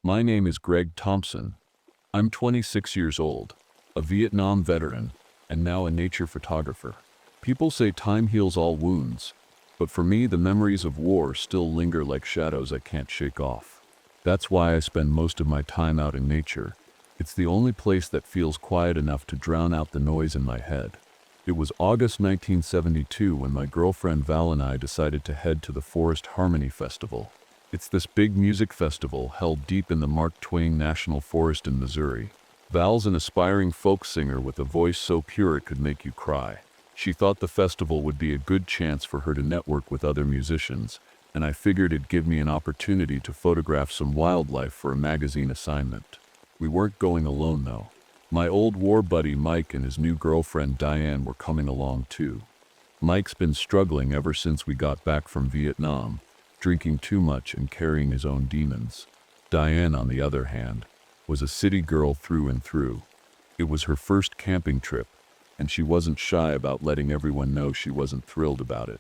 My name is Greg Thompson. I'm 26 years old, a Vietnam veteran, and now a nature photographer. People say time heals all wounds, but for me the memories of war still linger like shadows I can't shake off. That's why I spend most of my time out in nature. It's the only place that feels quiet enough to drown out the noise in my head. It was August 1972 when my girlfriend Val and I decided to head to the Forest Harmony Festival. It's this big music festival held deep in the Mark Twain National Forest in Missouri. Val's an aspiring folk singer with a voice so pure it could make you cry. She thought the festival would be a good chance for her to network with other musicians, and I figured it'd give me an opportunity to photograph some wildlife for a magazine assignment. We weren't going alone though. My old war buddy Mike and his new girlfriend Diane were coming along too. Mike's been struggling ever since we got back from Vietnam, drinking too much and carrying his own demons. Diane, on the other hand, was a city girl through and through. It was her first camping trip, and she wasn't shy about letting everyone know she wasn't thrilled about it.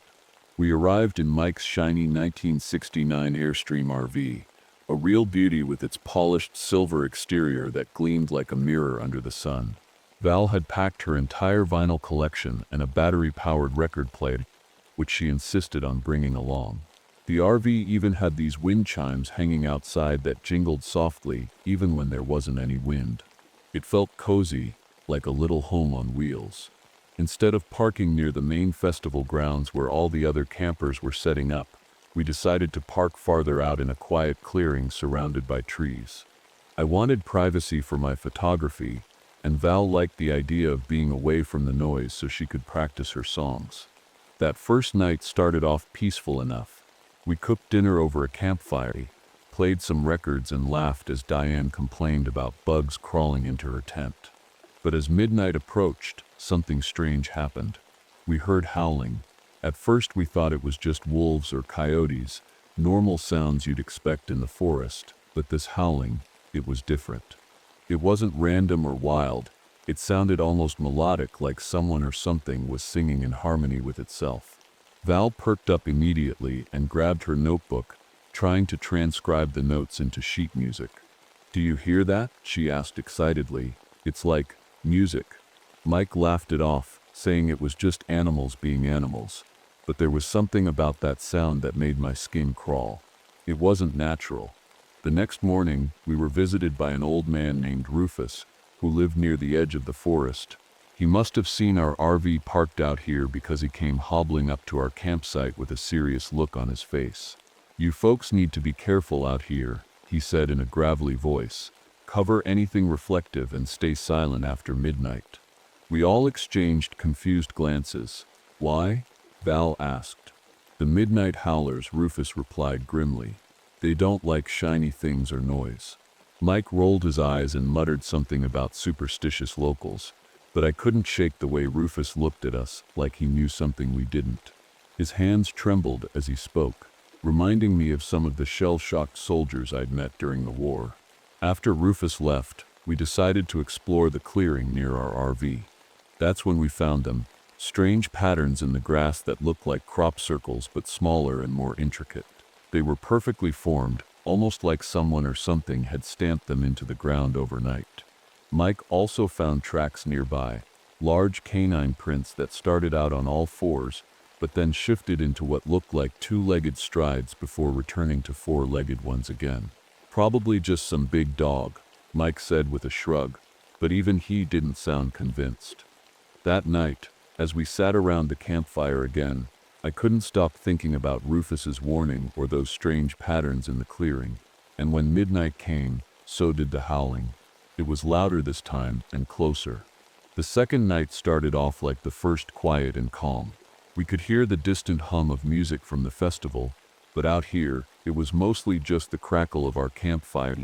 We arrived in Mike's shiny 1969 Airstream RV, a real beauty with its polished silver exterior that gleamed like a mirror under the sun. Val had packed her entire vinyl collection and a battery-powered record player, which she insisted on bringing along. The RV even had these wind chimes hanging outside that jingled softly even when there wasn't any wind. It felt cozy, like a little home on wheels. Instead of parking near the main festival grounds where all the other campers were setting up, we decided to park farther out in a quiet clearing surrounded by trees. I wanted privacy for my photography, and Val liked the idea of being away from the noise so she could practice her songs. That first night started off peaceful enough. We cooked dinner over a campfire, played some records and laughed as Diane complained about bugs crawling into her tent. But as midnight approached, something strange happened. We heard howling. At first we thought it was just wolves or coyotes, normal sounds you'd expect in the forest, but this howling, it was different. It wasn't random or wild. It sounded almost melodic, like someone or something was singing in harmony with itself. Val perked up immediately and grabbed her notebook, trying to transcribe the notes into sheet music. "Do you hear that?" she asked excitedly. "It's like music." Mike laughed it off, saying it was just animals being animals, but there was something about that sound that made my skin crawl. It wasn't natural. The next morning, we were visited by an old man named Rufus, who lived near the edge of the forest. He must have seen our RV parked out here because he came hobbling up to our campsite with a serious look on his face. "You folks need to be careful out here," he said in a gravelly voice. "Cover anything reflective and stay silent after midnight." We all exchanged confused glances. "Why?" Val asked. "The midnight howlers," Rufus replied grimly. "They don't like shiny things or noise." Mike rolled his eyes and muttered something about superstitious locals, but I couldn't shake the way Rufus looked at us, like he knew something we didn't. His hands trembled as he spoke, reminding me of some of the shell-shocked soldiers I'd met during the war. After Rufus left, we decided to explore the clearing near our RV. That's when we found them, strange patterns in the grass that looked like crop circles but smaller and more intricate. They were perfectly formed, almost like someone or something had stamped them into the ground overnight. Mike also found tracks nearby, large canine prints that started out on all fours, but then shifted into what looked like two-legged strides before returning to four-legged ones again. "Probably just some big dog," Mike said with a shrug, but even he didn't sound convinced. That night, as we sat around the campfire again, I couldn't stop thinking about Rufus's warning or those strange patterns in the clearing. And when midnight came, so did the howling. It was louder this time and closer. The second night started off like the first, quiet and calm. We could hear the distant hum of music from the festival, but out here, it was mostly just the crackle of our campfire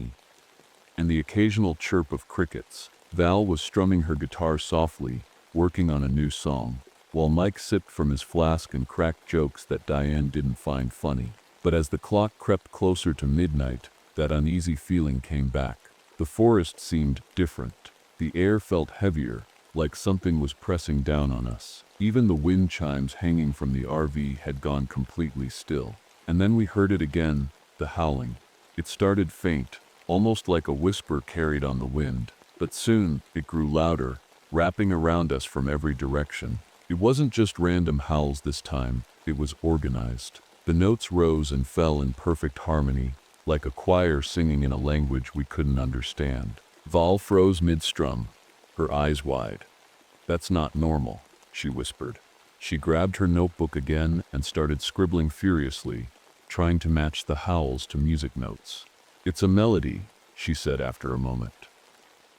and the occasional chirp of crickets. Val was strumming her guitar softly, working on a new song, while Mike sipped from his flask and cracked jokes that Diane didn't find funny. But as the clock crept closer to midnight, that uneasy feeling came back. The forest seemed different. The air felt heavier, like something was pressing down on us. Even the wind chimes hanging from the RV had gone completely still. And then we heard it again, the howling. It started faint, almost like a whisper carried on the wind. But soon, it grew louder, wrapping around us from every direction. It wasn't just random howls this time, it was organized. The notes rose and fell in perfect harmony, like a choir singing in a language we couldn't understand. Val froze mid-strum, her eyes wide. "That's not normal," she whispered. She grabbed her notebook again and started scribbling furiously, trying to match the howls to music notes. "It's a melody," she said after a moment.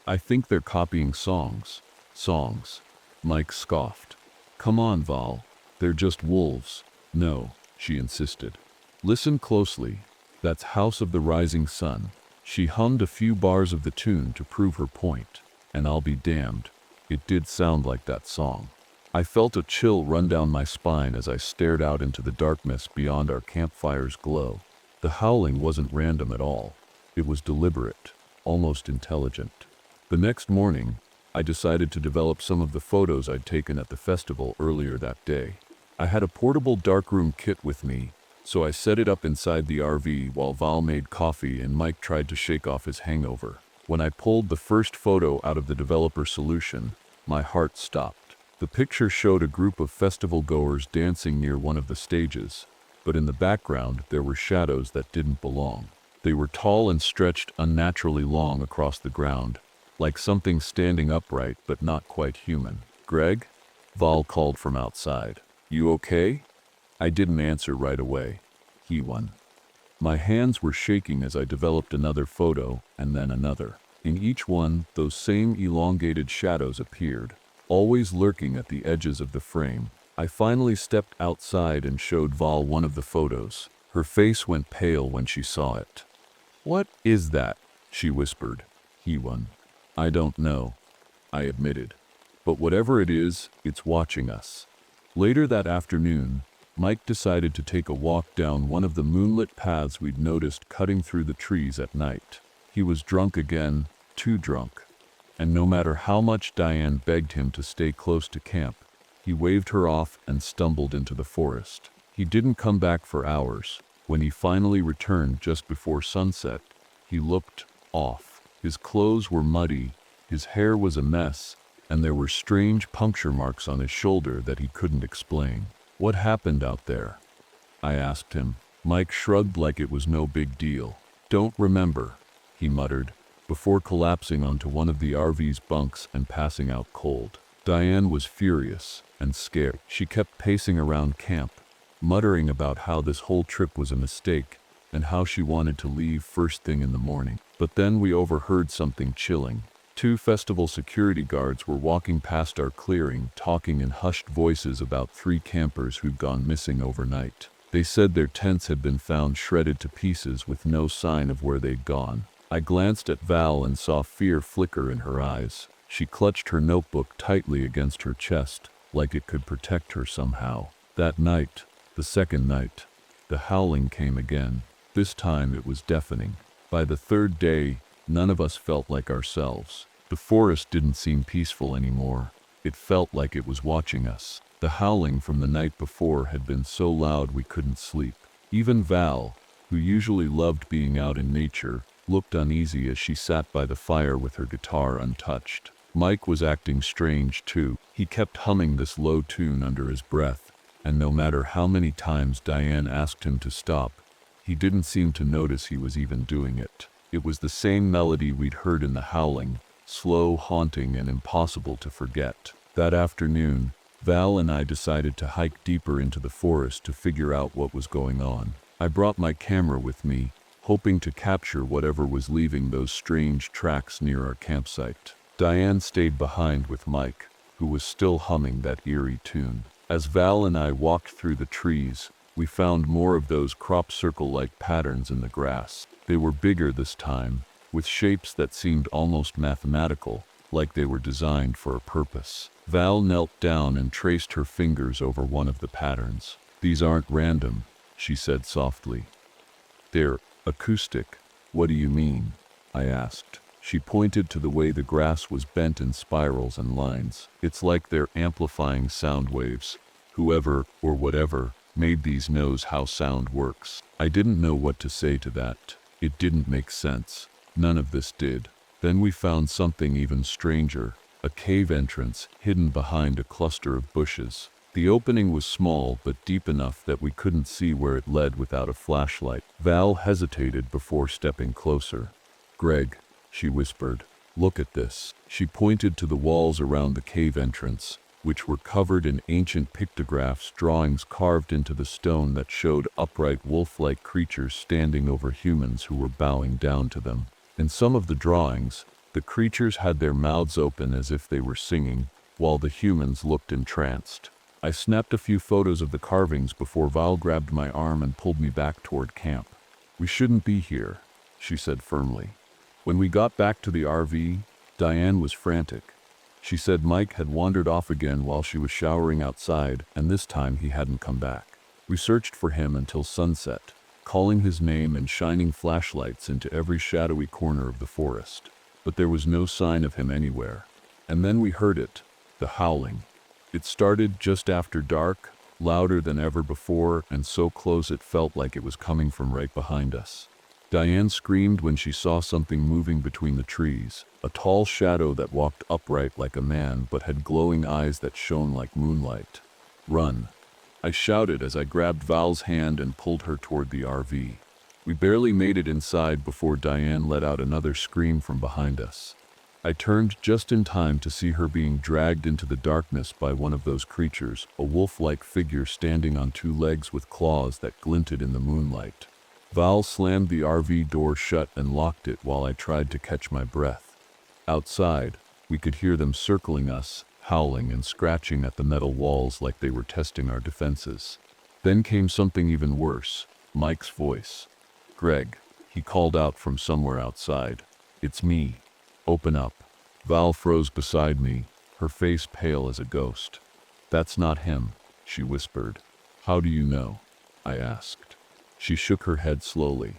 "I think they're copying songs." "Songs?" Mike scoffed. "Come on, Val. They're just wolves." "No," she insisted. "Listen closely. That's House of the Rising Sun." She hummed a few bars of the tune to prove her point, and I'll be damned, it did sound like that song. I felt a chill run down my spine as I stared out into the darkness beyond our campfire's glow. The howling wasn't random at all. It was deliberate, almost intelligent. The next morning, I decided to develop some of the photos I'd taken at the festival earlier that day. I had a portable darkroom kit with me, so I set it up inside the RV while Val made coffee and Mike tried to shake off his hangover. When I pulled the first photo out of the developer solution, my heart stopped. The picture showed a group of festival goers dancing near one of the stages, but in the background there were shadows that didn't belong. They were tall and stretched unnaturally long across the ground, like something standing upright but not quite human. "Greg?" Val called from outside. "You okay?" I didn't answer right away. He won. My hands were shaking as I developed another photo and then another. In each one, those same elongated shadows appeared, always lurking at the edges of the frame. I finally stepped outside and showed Val one of the photos. Her face went pale when she saw it. "What is that?" she whispered. "He won." "I don't know," I admitted. "But whatever it is, it's watching us." Later that afternoon, Mike decided to take a walk down one of the moonlit paths we'd noticed cutting through the trees at night. He was drunk again, too drunk. And no matter how much Diane begged him to stay close to camp, he waved her off and stumbled into the forest. He didn't come back for hours. When he finally returned just before sunset, he looked off. His clothes were muddy, his hair was a mess, and there were strange puncture marks on his shoulder that he couldn't explain. "What happened out there?" I asked him. Mike shrugged like it was no big deal. "Don't remember," he muttered, before collapsing onto one of the RV's bunks and passing out cold. Diane was furious and scared. She kept pacing around camp, muttering about how this whole trip was a mistake and how she wanted to leave first thing in the morning. But then we overheard something chilling. 2 festival security guards were walking past our clearing, talking in hushed voices about 3 campers who'd gone missing overnight. They said their tents had been found shredded to pieces with no sign of where they'd gone. I glanced at Val and saw fear flicker in her eyes. She clutched her notebook tightly against her chest, like it could protect her somehow. That night, the second night, the howling came again. This time it was deafening. By the 3rd day, none of us felt like ourselves. The forest didn't seem peaceful anymore. It felt like it was watching us. The howling from the night before had been so loud we couldn't sleep. Even Val, who usually loved being out in nature, looked uneasy as she sat by the fire with her guitar untouched. Mike was acting strange too. He kept humming this low tune under his breath, and no matter how many times Diane asked him to stop, he didn't seem to notice he was even doing it. It was the same melody we'd heard in the howling, slow, haunting, and impossible to forget. That afternoon, Val and I decided to hike deeper into the forest to figure out what was going on. I brought my camera with me, hoping to capture whatever was leaving those strange tracks near our campsite. Diane stayed behind with Mike, who was still humming that eerie tune. As Val and I walked through the trees, we found more of those crop circle-like patterns in the grass. They were bigger this time, with shapes that seemed almost mathematical, like they were designed for a purpose. Val knelt down and traced her fingers over one of the patterns. "These aren't random," she said softly. "They're acoustic." "What do you mean?" I asked. She pointed to the way the grass was bent in spirals and lines. "It's like they're amplifying sound waves. Whoever, or whatever, made these knows how sound works." I didn't know what to say to that. It didn't make sense. None of this did. Then we found something even stranger, a cave entrance hidden behind a cluster of bushes. The opening was small but deep enough that we couldn't see where it led without a flashlight. Val hesitated before stepping closer. "Greg," she whispered, "look at this." She pointed to the walls around the cave entrance, which were covered in ancient pictographs, drawings carved into the stone that showed upright wolf-like creatures standing over humans who were bowing down to them. In some of the drawings, the creatures had their mouths open as if they were singing, while the humans looked entranced. I snapped a few photos of the carvings before Val grabbed my arm and pulled me back toward camp. "We shouldn't be here," she said firmly. When we got back to the RV, Diane was frantic. She said Mike had wandered off again while she was showering outside, and this time he hadn't come back. We searched for him until sunset, calling his name and shining flashlights into every shadowy corner of the forest. But there was no sign of him anywhere. And then we heard it, the howling. It started just after dark, louder than ever before, and so close it felt like it was coming from right behind us. Diane screamed when she saw something moving between the trees, a tall shadow that walked upright like a man but had glowing eyes that shone like moonlight. "Run!" I shouted as I grabbed Val's hand and pulled her toward the RV. We barely made it inside before Diane let out another scream from behind us. I turned just in time to see her being dragged into the darkness by one of those creatures, a wolf-like figure standing on two legs with claws that glinted in the moonlight. Val slammed the RV door shut and locked it while I tried to catch my breath. Outside, we could hear them circling us, howling and scratching at the metal walls like they were testing our defenses. Then came something even worse, Mike's voice. "Greg," he called out from somewhere outside. "It's me. Open up." Val froze beside me, her face pale as a ghost. "That's not him," she whispered. "How do you know?" I asked. She shook her head slowly.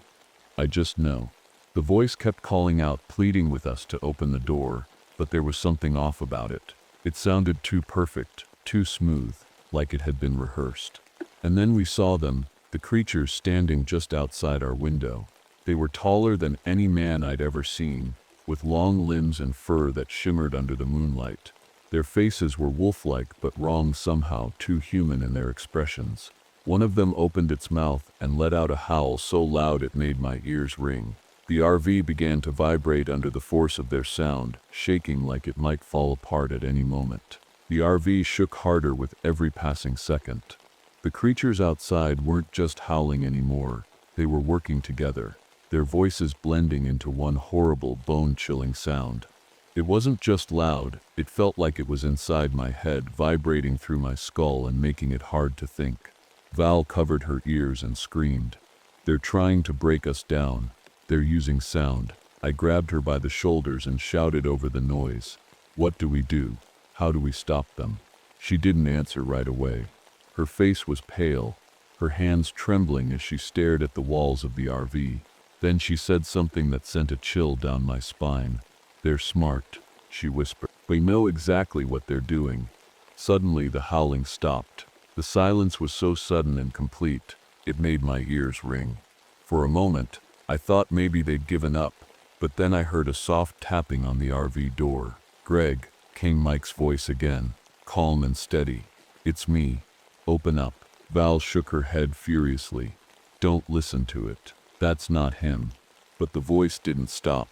"I just know." The voice kept calling out, pleading with us to open the door, but there was something off about it. It sounded too perfect, too smooth, like it had been rehearsed. And then we saw them, the creatures standing just outside our window. They were taller than any man I'd ever seen, with long limbs and fur that shimmered under the moonlight. Their faces were wolf-like but wrong somehow, too human in their expressions. One of them opened its mouth and let out a howl so loud it made my ears ring. The RV began to vibrate under the force of their sound, shaking like it might fall apart at any moment. The RV shook harder with every passing second. The creatures outside weren't just howling anymore, they were working together, their voices blending into one horrible, bone-chilling sound. It wasn't just loud, it felt like it was inside my head, vibrating through my skull and making it hard to think. Val covered her ears and screamed. "They're trying to break us down. They're using sound." I grabbed her by the shoulders and shouted over the noise. "What do we do? How do we stop them?" She didn't answer right away. Her face was pale, her hands trembling as she stared at the walls of the RV. Then she said something that sent a chill down my spine. "They're smart," she whispered. "We know exactly what they're doing." Suddenly the howling stopped. The silence was so sudden and complete, it made my ears ring. For a moment, I thought maybe they'd given up, but then I heard a soft tapping on the RV door. "Greg," came Mike's voice again, calm and steady. "It's me. Open up." Val shook her head furiously. "Don't listen to it. That's not him." But the voice didn't stop.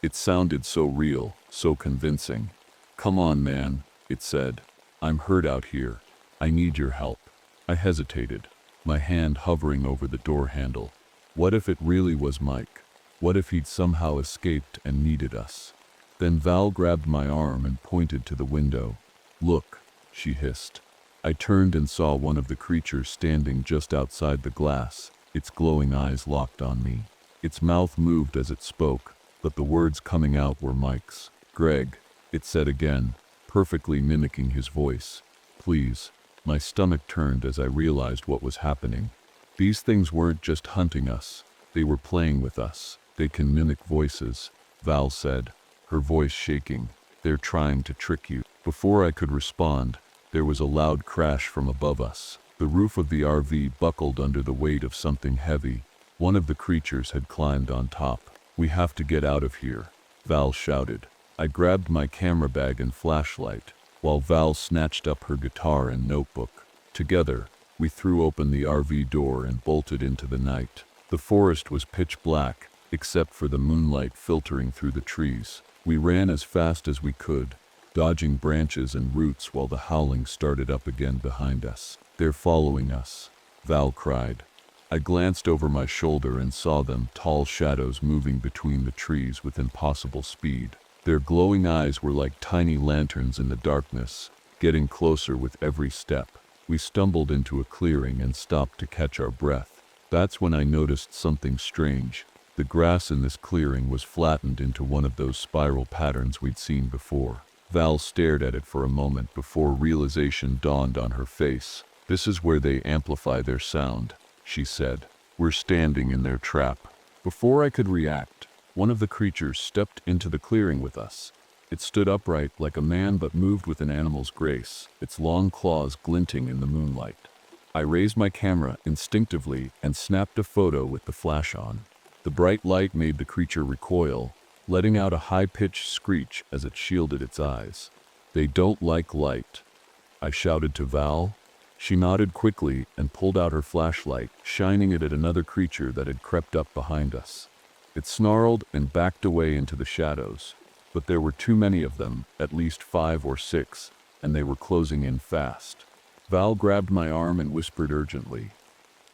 It sounded so real, so convincing. "Come on, man," it said. "I'm hurt out here. I need your help." I hesitated, my hand hovering over the door handle. What if it really was Mike? What if he'd somehow escaped and needed us? Then Val grabbed my arm and pointed to the window. "Look," she hissed. I turned and saw one of the creatures standing just outside the glass, its glowing eyes locked on me. Its mouth moved as it spoke, but the words coming out were Mike's. "Greg," it said again, perfectly mimicking his voice. "Please." My stomach turned as I realized what was happening. These things weren't just hunting us, they were playing with us. "They can mimic voices," Val said, her voice shaking. "They're trying to trick you." Before I could respond, there was a loud crash from above us. The roof of the RV buckled under the weight of something heavy. One of the creatures had climbed on top. We have to get out of here, Val shouted. I grabbed my camera bag and flashlight, while Val snatched up her guitar and notebook. Together, we threw open the RV door and bolted into the night. The forest was pitch black, except for the moonlight filtering through the trees. We ran as fast as we could, dodging branches and roots while the howling started up again behind us. "They're following us," Val cried. I glanced over my shoulder and saw them, tall shadows moving between the trees with impossible speed. Their glowing eyes were like tiny lanterns in the darkness, getting closer with every step. We stumbled into a clearing and stopped to catch our breath. That's when I noticed something strange. The grass in this clearing was flattened into one of those spiral patterns we'd seen before. Val stared at it for a moment before realization dawned on her face. "This is where they amplify their sound," she said. "We're standing in their trap." Before I could react, one of the creatures stepped into the clearing with us. It stood upright like a man but moved with an animal's grace, its long claws glinting in the moonlight. I raised my camera instinctively and snapped a photo with the flash on. The bright light made the creature recoil, letting out a high-pitched screech as it shielded its eyes. "They don't like light," I shouted to Val. She nodded quickly and pulled out her flashlight, shining it at another creature that had crept up behind us. It snarled and backed away into the shadows, but there were too many of them, at least 5 or 6, and they were closing in fast. Val grabbed my arm and whispered urgently,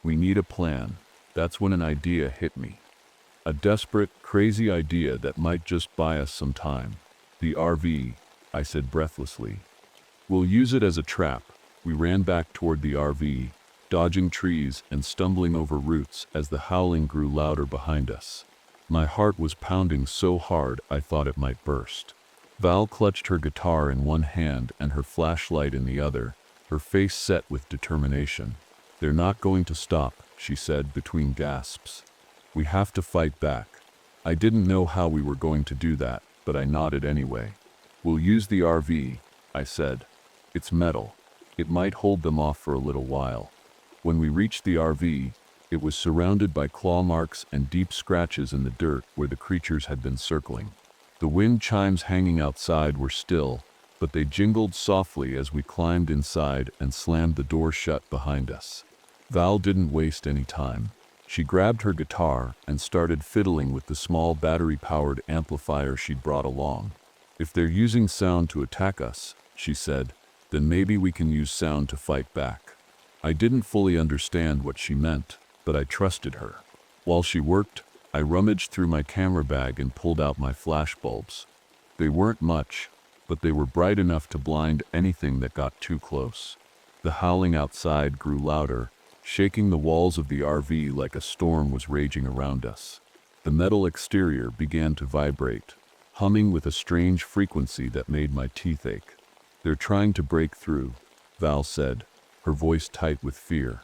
"We need a plan." That's when an idea hit me. A desperate, crazy idea that might just buy us some time. "The RV," I said breathlessly. "We'll use it as a trap." We ran back toward the RV, dodging trees and stumbling over roots as the howling grew louder behind us. My heart was pounding so hard I thought it might burst. Val clutched her guitar in one hand and her flashlight in the other, her face set with determination. "They're not going to stop," she said between gasps. "We have to fight back." I didn't know how we were going to do that, but I nodded anyway. "We'll use the RV," I said. "It's metal. It might hold them off for a little while." When we reached the RV, it was surrounded by claw marks and deep scratches in the dirt where the creatures had been circling. The wind chimes hanging outside were still, but they jingled softly as we climbed inside and slammed the door shut behind us. Val didn't waste any time. She grabbed her guitar and started fiddling with the small battery-powered amplifier she'd brought along. "If they're using sound to attack us," she said, "then maybe we can use sound to fight back." I didn't fully understand what she meant, but I trusted her. While she worked, I rummaged through my camera bag and pulled out my flash bulbs. They weren't much, but they were bright enough to blind anything that got too close. The howling outside grew louder, shaking the walls of the RV like a storm was raging around us. The metal exterior began to vibrate, humming with a strange frequency that made my teeth ache. "They're trying to break through," Val said, her voice tight with fear.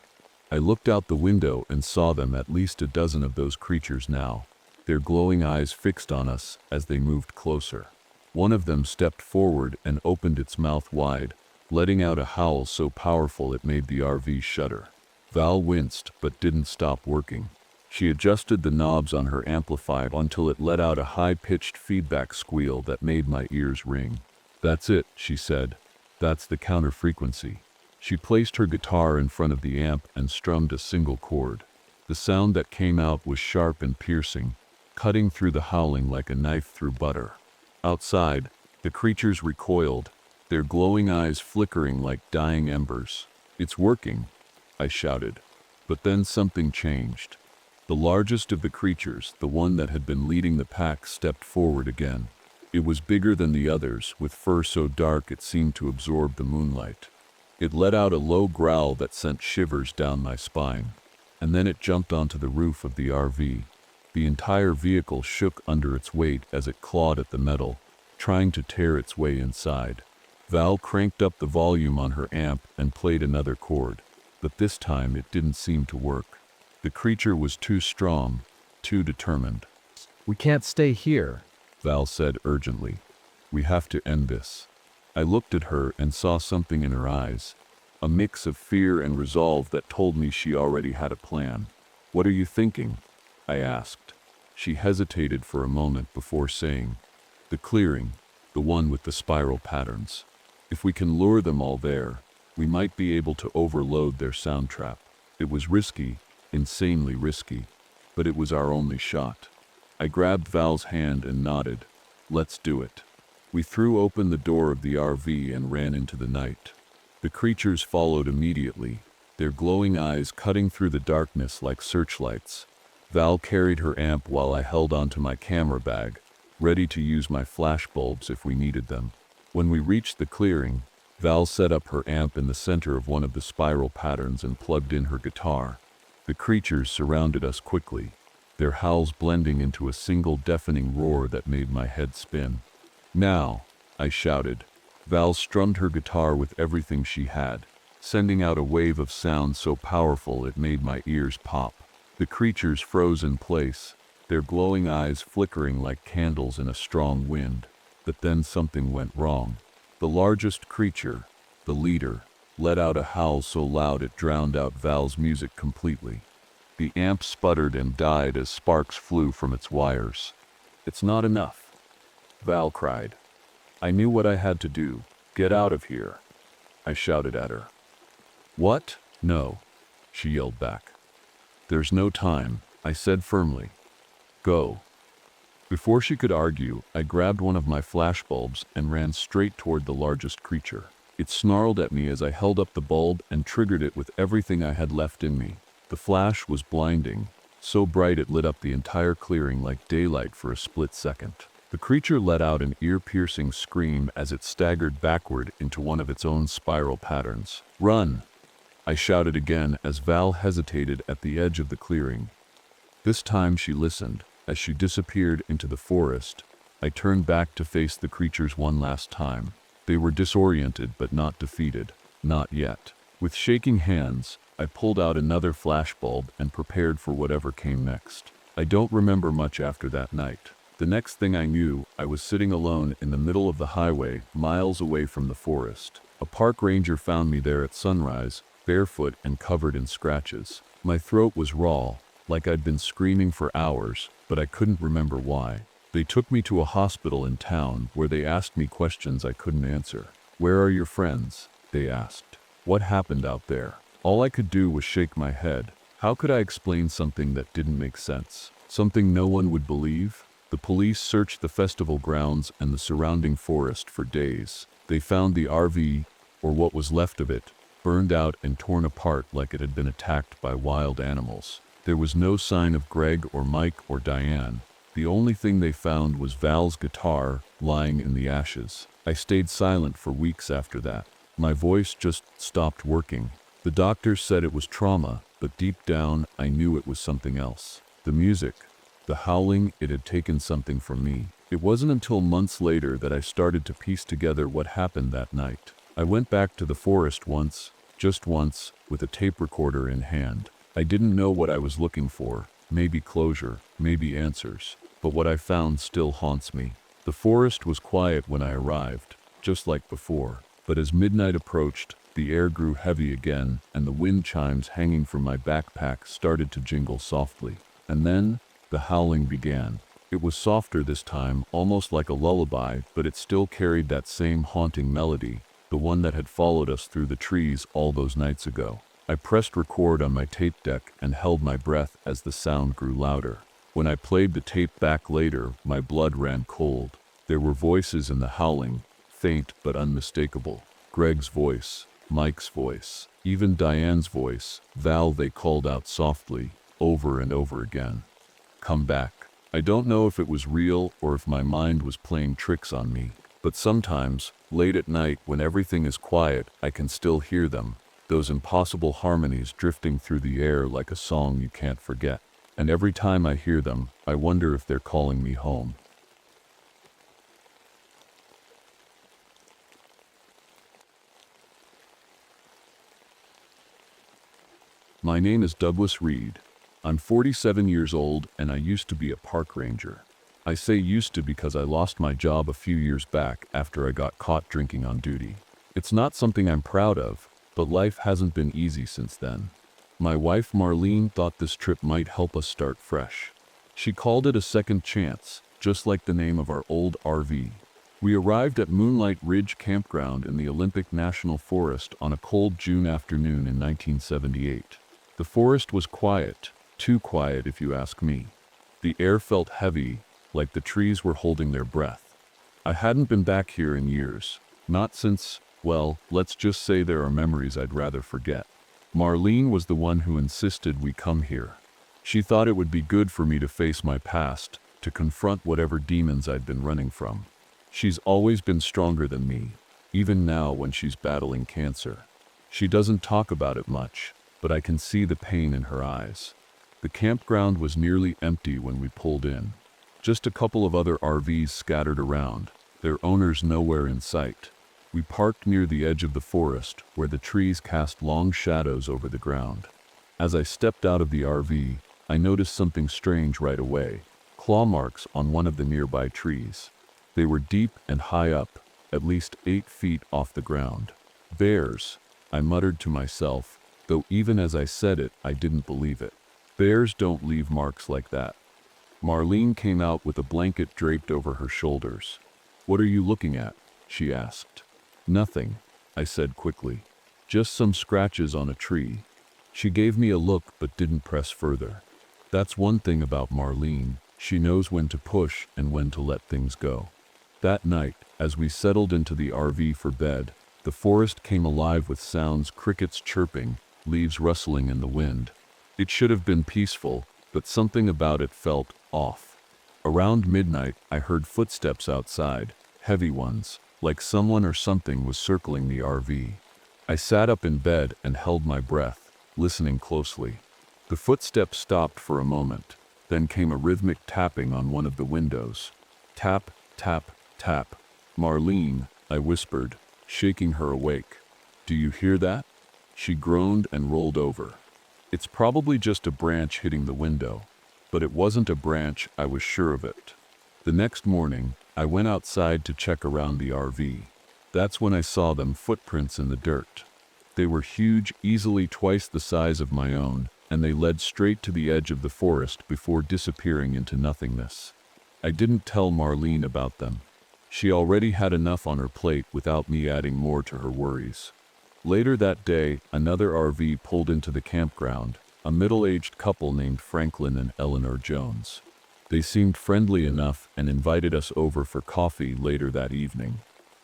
I looked out the window and saw them, at least a dozen of those creatures now, their glowing eyes fixed on us as they moved closer. One of them stepped forward and opened its mouth wide, letting out a howl so powerful it made the RV shudder. Val winced but didn't stop working. She adjusted the knobs on her amplifier until it let out a high-pitched feedback squeal that made my ears ring. "That's it," she said. "That's the counter frequency." She placed her guitar in front of the amp and strummed a single chord. The sound that came out was sharp and piercing, cutting through the howling like a knife through butter. Outside, the creatures recoiled, their glowing eyes flickering like dying embers. "It's working," I shouted. But then something changed. The largest of the creatures, the one that had been leading the pack, stepped forward again. It was bigger than the others, with fur so dark it seemed to absorb the moonlight. It let out a low growl that sent shivers down my spine, and then it jumped onto the roof of the RV. The entire vehicle shook under its weight as it clawed at the metal, trying to tear its way inside. Val cranked up the volume on her amp and played another chord, but this time it didn't seem to work. The creature was too strong, too determined. "We can't stay here," Val said urgently. "We have to end this." I looked at her and saw something in her eyes, a mix of fear and resolve that told me she already had a plan. "What are you thinking?" I asked. She hesitated for a moment before saying, "The clearing, the one with the spiral patterns. If we can lure them all there, we might be able to overload their sound trap." It was risky, insanely risky, but it was our only shot. I grabbed Val's hand and nodded. "Let's do it." We threw open the door of the RV and ran into the night. The creatures followed immediately, their glowing eyes cutting through the darkness like searchlights. Val carried her amp while I held onto my camera bag, ready to use my flash bulbs if we needed them. When we reached the clearing, Val set up her amp in the center of one of the spiral patterns and plugged in her guitar. The creatures surrounded us quickly, their howls blending into a single deafening roar that made my head spin. "Now," I shouted. Val strummed her guitar with everything she had, sending out a wave of sound so powerful it made my ears pop. The creatures froze in place, their glowing eyes flickering like candles in a strong wind. But then something went wrong. The largest creature, the leader, let out a howl so loud it drowned out Val's music completely. The amp sputtered and died as sparks flew from its wires. "It's not enough," Val cried. I knew what I had to do. "Get out of here," I shouted at her. "What? No," she yelled back. "There's no time," I said firmly. "Go." Before she could argue, I grabbed one of my flashbulbs and ran straight toward the largest creature. It snarled at me as I held up the bulb and triggered it with everything I had left in me. The flash was blinding, so bright it lit up the entire clearing like daylight for a split second. The creature let out an ear-piercing scream as it staggered backward into one of its own spiral patterns. "Run!" I shouted again as Val hesitated at the edge of the clearing. This time she listened. As she disappeared into the forest, I turned back to face the creatures one last time. They were disoriented but not defeated. Not yet. With shaking hands, I pulled out another flashbulb and prepared for whatever came next. I don't remember much after that night. The next thing I knew, I was sitting alone in the middle of the highway, miles away from the forest. A park ranger found me there at sunrise, barefoot and covered in scratches. My throat was raw, like I'd been screaming for hours, but I couldn't remember why. They took me to a hospital in town where they asked me questions I couldn't answer. "Where are your friends?" they asked. "What happened out there?" All I could do was shake my head. How could I explain something that didn't make sense? Something no one would believe? The police searched the festival grounds and the surrounding forest for days. They found the RV, or what was left of it, burned out and torn apart like it had been attacked by wild animals. There was no sign of Greg or Mike or Diane. The only thing they found was Val's guitar lying in the ashes. I stayed silent for weeks after that. My voice just stopped working. The doctors said it was trauma, but deep down I knew it was something else. The music, the howling, it had taken something from me. It wasn't until months later that I started to piece together what happened that night. I went back to the forest once, just once, with a tape recorder in hand. I didn't know what I was looking for, maybe closure, maybe answers, but what I found still haunts me. The forest was quiet when I arrived, just like before, but as midnight approached, the air grew heavy again and the wind chimes hanging from my backpack started to jingle softly. And then, the howling began. It was softer this time, almost like a lullaby, but it still carried that same haunting melody, the one that had followed us through the trees all those nights ago. I pressed record on my tape deck and held my breath as the sound grew louder. When I played the tape back later, my blood ran cold. There were voices in the howling, faint but unmistakable. Greg's voice, Mike's voice, even Diane's voice. "Val," they called out softly, over and over again. "Come back." I don't know if it was real or if my mind was playing tricks on me, but sometimes, late at night when everything is quiet, I can still hear them. Those impossible harmonies drifting through the air like a song you can't forget. And every time I hear them, I wonder if they're calling me home. My name is Douglas Reed. I'm 47 years old and I used to be a park ranger. I say used to because I lost my job a few years back after I got caught drinking on duty. It's not something I'm proud of, but life hasn't been easy since then. My wife Marlene thought this trip might help us start fresh. She called it a second chance, just like the name of our old RV. We arrived at Moonlight Ridge Campground in the Olympic National Forest on a cold June afternoon in 1978. The forest was quiet, too quiet if you ask me. The air felt heavy, like the trees were holding their breath. I hadn't been back here in years, not since, well, let's just say there are memories I'd rather forget. Marlene was the one who insisted we come here. She thought it would be good for me to face my past, to confront whatever demons I'd been running from. She's always been stronger than me, even now when she's battling cancer. She doesn't talk about it much, but I can see the pain in her eyes. The campground was nearly empty when we pulled in. Just a couple of other RVs scattered around, their owners nowhere in sight. We parked near the edge of the forest, where the trees cast long shadows over the ground. As I stepped out of the RV, I noticed something strange right away: claw marks on one of the nearby trees. They were deep and high up, at least 8 feet off the ground. Bears, I muttered to myself, though even as I said it, I didn't believe it. Bears don't leave marks like that. Marlene came out with a blanket draped over her shoulders. "What are you looking at?" she asked. "Nothing," I said quickly. "Just some scratches on a tree." She gave me a look but didn't press further. That's one thing about Marlene, she knows when to push and when to let things go. That night, as we settled into the RV for bed, the forest came alive with sounds: crickets chirping, leaves rustling in the wind. It should have been peaceful, but something about it felt off. Around midnight, I heard footsteps outside, heavy ones, like someone or something was circling the RV. I sat up in bed and held my breath, listening closely. The footsteps stopped for a moment, then came a rhythmic tapping on one of the windows. Tap, tap, tap. "Marlene," I whispered, shaking her awake. "Do you hear that?" She groaned and rolled over. "It's probably just a branch hitting the window." But it wasn't a branch, I was sure of it. The next morning, I went outside to check around the RV. That's when I saw them: footprints in the dirt. They were huge, easily twice the size of my own, and they led straight to the edge of the forest before disappearing into nothingness. I didn't tell Marlene about them. She already had enough on her plate without me adding more to her worries. Later that day, another RV pulled into the campground, a middle-aged couple named Franklin and Eleanor Jones. They seemed friendly enough and invited us over for coffee later that evening.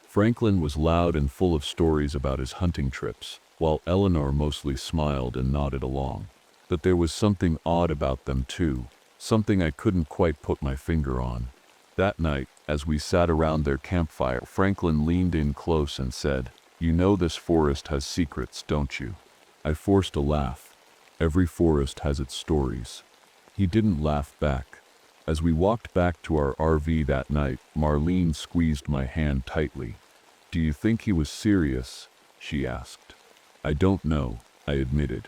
Franklin was loud and full of stories about his hunting trips, while Eleanor mostly smiled and nodded along. But there was something odd about them too, something I couldn't quite put my finger on. That night, as we sat around their campfire, Franklin leaned in close and said, "You know this forest has secrets, don't you?" I forced a laugh. Every forest has its stories. He didn't laugh back. As we walked back to our RV that night, Marlene squeezed my hand tightly. "Do you think he was serious?" she asked. "I don't know," I admitted.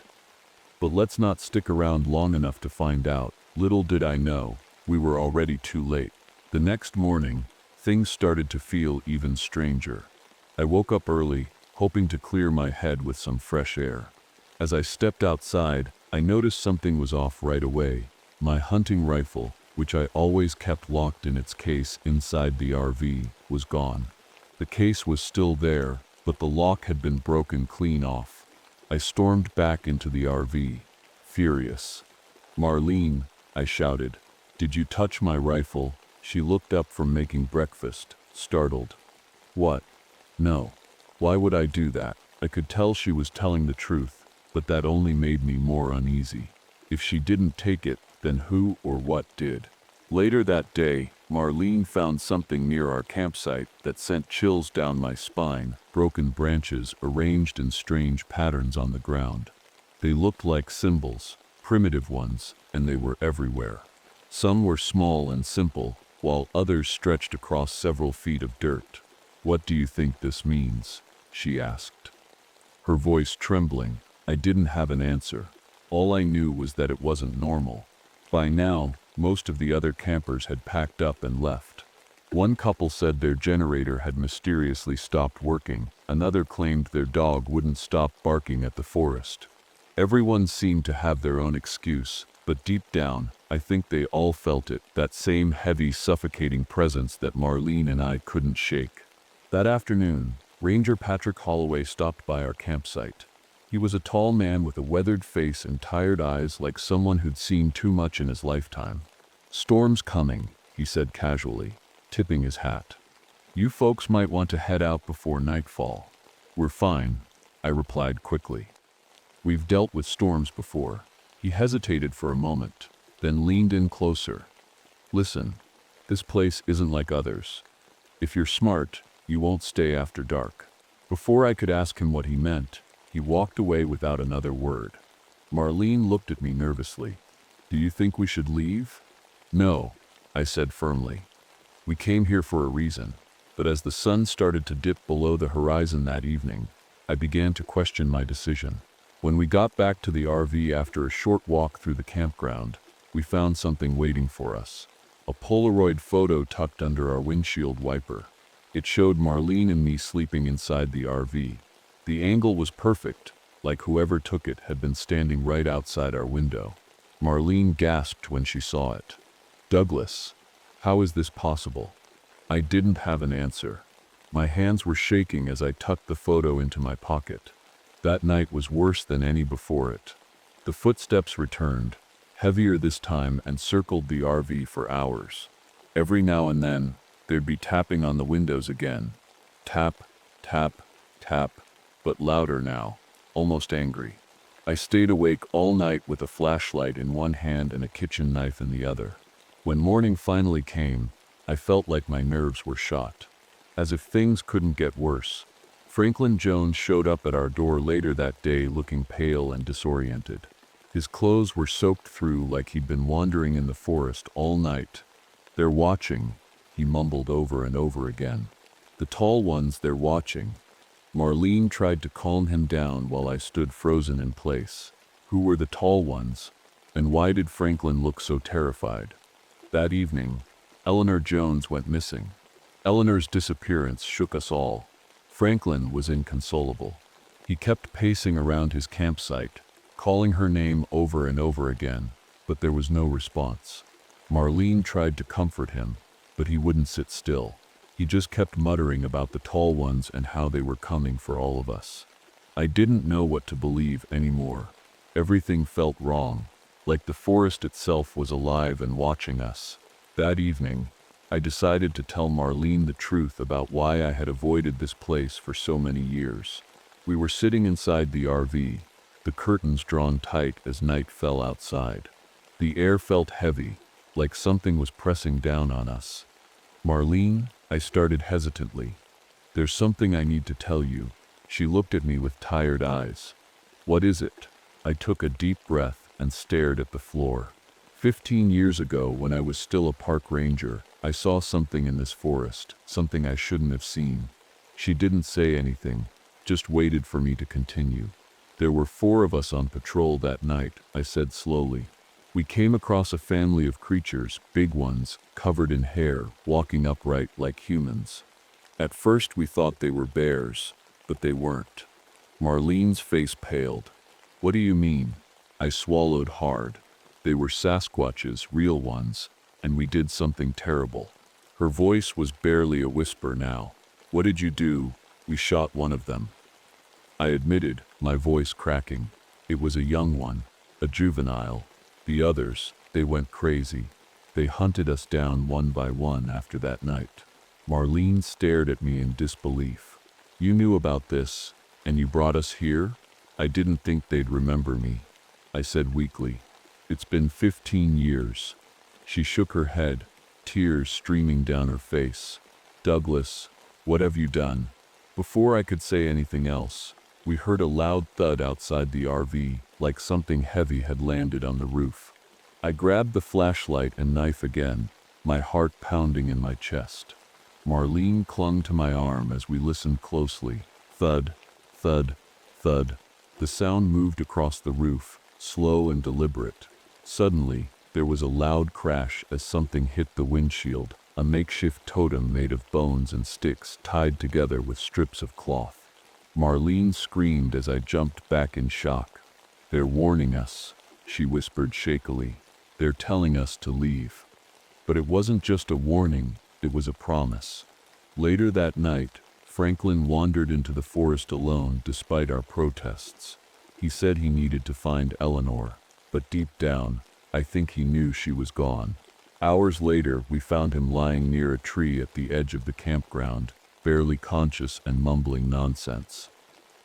"But let's not stick around long enough to find out." Little did I know, we were already too late. The next morning, things started to feel even stranger. I woke up early, hoping to clear my head with some fresh air. As I stepped outside, I noticed something was off right away. My hunting rifle, which I always kept locked in its case inside the RV, was gone. The case was still there, but the lock had been broken clean off. I stormed back into the RV, furious. "Marlene," I shouted, "did you touch my rifle?" She looked up from making breakfast, startled. "What? No. Why would I do that?" I could tell she was telling the truth, but that only made me more uneasy. If she didn't take it, then who or what did? Later that day, Marlene found something near our campsite that sent chills down my spine: broken branches arranged in strange patterns on the ground. They looked like symbols, primitive ones, and they were everywhere. Some were small and simple, while others stretched across several feet of dirt. "What do you think this means?" she asked. Her voice trembling. I didn't have an answer. All I knew was that it wasn't normal. By now, most of the other campers had packed up and left. One couple said their generator had mysteriously stopped working. Another claimed their dog wouldn't stop barking at the forest. Everyone seemed to have their own excuse, But deep down, I think they all felt it, that same heavy, suffocating presence that Marlene and I couldn't shake. That afternoon, Ranger Patrick Holloway stopped by our campsite. He was a tall man with a weathered face and tired eyes, like someone who'd seen too much in his lifetime. "Storm's coming," he said casually, tipping his hat. "You folks might want to head out before nightfall." "We're fine," I replied quickly. "We've dealt with storms before." He hesitated for a moment, then leaned in closer. "Listen, this place isn't like others. If you're smart, you won't stay after dark." Before I could ask him what he meant, he walked away without another word. Marlene looked at me nervously. "Do you think we should leave?" "No," I said firmly. "We came here for a reason." But as the sun started to dip below the horizon that evening, I began to question my decision. When we got back to the RV after a short walk through the campground, we found something waiting for us. A Polaroid photo tucked under our windshield wiper. It showed Marlene and me sleeping inside the RV. The angle was perfect, like whoever took it had been standing right outside our window. Marlene gasped when she saw it. "Douglas, how is this possible?" I didn't have an answer. My hands were shaking as I tucked the photo into my pocket. That night was worse than any before it. The footsteps returned, heavier this time, and circled the RV for hours. Every now and then, there'd be tapping on the windows again. Tap, tap, tap, but louder now, almost angry. I stayed awake all night with a flashlight in one hand and a kitchen knife in the other. When morning finally came, I felt like my nerves were shot. As if things couldn't get worse, Franklin Jones showed up at our door later that day looking pale and disoriented. His clothes were soaked through like he'd been wandering in the forest all night. "They're watching," he mumbled over and over again. "The tall ones, they're watching." Marlene tried to calm him down while I stood frozen in place. Who were the tall ones? And why did Franklin look so terrified? That evening, Eleanor Jones went missing. Eleanor's disappearance shook us all. Franklin was inconsolable. He kept pacing around his campsite, calling her name over and over again, but there was no response. Marlene tried to comfort him, but he wouldn't sit still. He just kept muttering about the tall ones and how they were coming for all of us. I didn't know what to believe anymore. Everything felt wrong, like the forest itself was alive and watching us. That evening, I decided to tell Marlene the truth about why I had avoided this place for so many years. We were sitting inside the RV, the curtains drawn tight as night fell outside. The air felt heavy, like something was pressing down on us. "Marlene," I started hesitantly, "there's something I need to tell you." She looked at me with tired eyes. "What is it?" I took a deep breath and stared at the floor. 15 years ago, when I was still a park ranger, I saw something in this forest, something I shouldn't have seen. She didn't say anything, just waited for me to continue. "There were 4 of us on patrol that night," I said slowly. "We came across a family of creatures, big ones, covered in hair, walking upright like humans. At first we thought they were bears, but they weren't." Marlene's face paled. "What do you mean?" I swallowed hard. "They were Sasquatches, real ones, and we did something terrible." Her voice was barely a whisper now. "What did you do?" "We shot one of them," I admitted, my voice cracking. "It was a young one, a juvenile. The others, they went crazy. They hunted us down one by one after that night." Marlene stared at me in disbelief. "You knew about this, and you brought us here?" "I didn't think they'd remember me," I said weakly. "It's been 15 years. She shook her head, tears streaming down her face. "Douglas, what have you done?" Before I could say anything else, we heard a loud thud outside the RV, like something heavy had landed on the roof. I grabbed the flashlight and knife again, my heart pounding in my chest. Marlene clung to my arm as we listened closely. Thud, thud, thud. The sound moved across the roof, slow and deliberate. Suddenly, there was a loud crash as something hit the windshield, a makeshift totem made of bones and sticks tied together with strips of cloth. Marlene screamed as I jumped back in shock. "They're warning us," she whispered shakily. "They're telling us to leave." But it wasn't just a warning, it was a promise. Later that night, Franklin wandered into the forest alone despite our protests. He said he needed to find Eleanor, but deep down, I think he knew she was gone. Hours later, we found him lying near a tree at the edge of the campground, barely conscious and mumbling nonsense.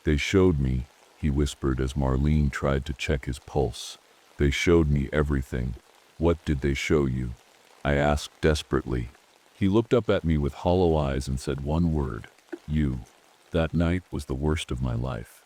"They showed me," he whispered as Marlene tried to check his pulse. "They showed me everything." "What did they show you?" I asked desperately. He looked up at me with hollow eyes and said one word: "You." That night was the worst of my life.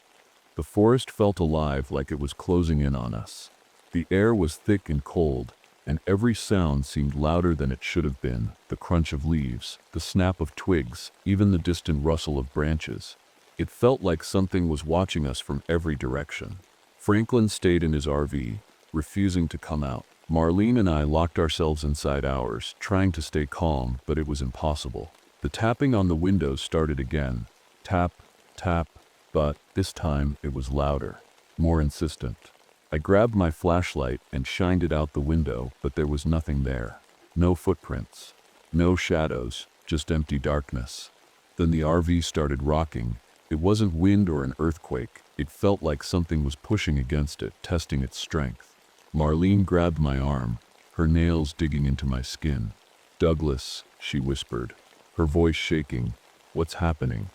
The forest felt alive, like it was closing in on us. The air was thick and cold, and every sound seemed louder than it should have been: the crunch of leaves, the snap of twigs, even the distant rustle of branches. It felt like something was watching us from every direction. Franklin stayed in his RV, refusing to come out. Marlene and I locked ourselves inside ours, trying to stay calm, but it was impossible. The tapping on the windows started again. Tap, tap, but this time it was louder, more insistent. I grabbed my flashlight and shined it out the window, but there was nothing there. No footprints, no shadows, just empty darkness. Then the RV started rocking. It wasn't wind or an earthquake. It felt like something was pushing against it, testing its strength. Marlene grabbed my arm, her nails digging into my skin. "Douglas," she whispered, her voice shaking. "What's happening?"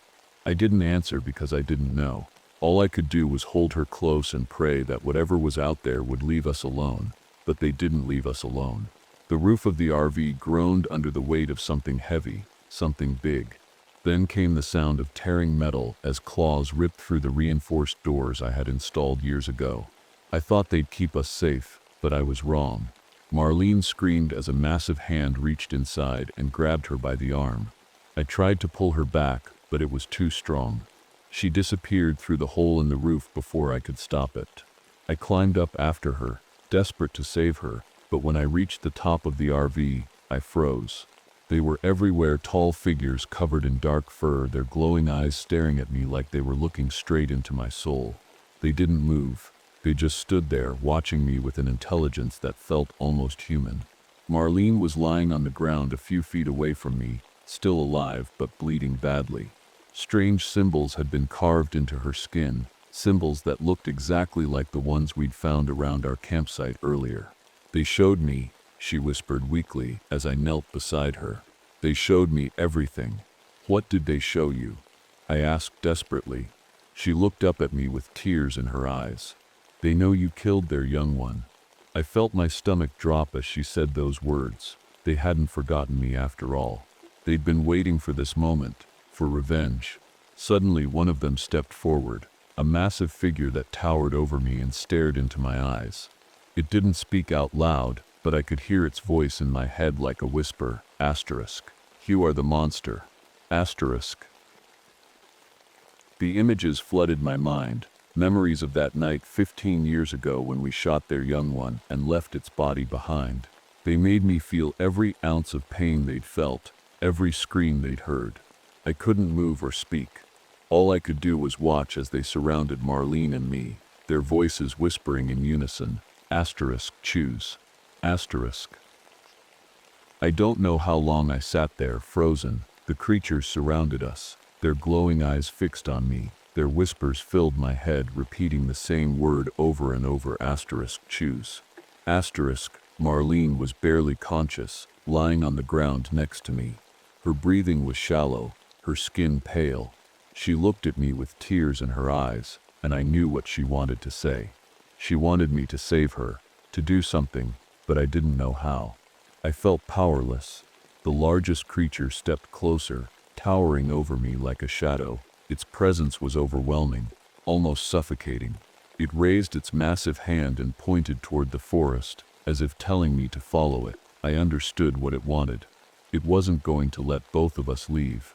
I didn't answer because I didn't know. All I could do was hold her close and pray that whatever was out there would leave us alone. But they didn't leave us alone. The roof of the RV groaned under the weight of something heavy, something big. Then came the sound of tearing metal as claws ripped through the reinforced doors I had installed years ago. I thought they'd keep us safe, but I was wrong. Marlene screamed as a massive hand reached inside and grabbed her by the arm. I tried to pull her back, but it was too strong. She disappeared through the hole in the roof before I could stop it. I climbed up after her, desperate to save her, but when I reached the top of the RV, I froze. They were everywhere, tall figures covered in dark fur, their glowing eyes staring at me like they were looking straight into my soul. They didn't move. They just stood there, watching me with an intelligence that felt almost human. Marlene was lying on the ground a few feet away from me, still alive but bleeding badly. Strange symbols had been carved into her skin, symbols that looked exactly like the ones we'd found around our campsite earlier. "They showed me," she whispered weakly as I knelt beside her. "They showed me everything." "What did they show you?" I asked desperately. She looked up at me with tears in her eyes. "They know you killed their young one." I felt my stomach drop as she said those words. They hadn't forgotten me after all. They'd been waiting for this moment, for revenge. Suddenly, one of them stepped forward, a massive figure that towered over me and stared into my eyes. It didn't speak out loud, but I could hear its voice in my head like a whisper. Asterisk. "You are the monster." Asterisk. The images flooded my mind. Memories of that night 15 years ago when we shot their young one and left its body behind. They made me feel every ounce of pain they'd felt, every scream they'd heard. I couldn't move or speak. All I could do was watch as they surrounded Marlene and me, their voices whispering in unison. Asterisk, choose. Asterisk. I don't know how long I sat there, frozen. The creatures surrounded us, their glowing eyes fixed on me. Their whispers filled my head, repeating the same word over and over. Asterisk, choose. Asterisk. Marlene was barely conscious, lying on the ground next to me. Her breathing was shallow, her skin pale. She looked at me with tears in her eyes, and I knew what she wanted to say. She wanted me to save her, to do something, but I didn't know how. I felt powerless. The largest creature stepped closer, towering over me like a shadow. Its presence was overwhelming, almost suffocating. It raised its massive hand and pointed toward the forest, as if telling me to follow it. I understood what it wanted. It wasn't going to let both of us leave.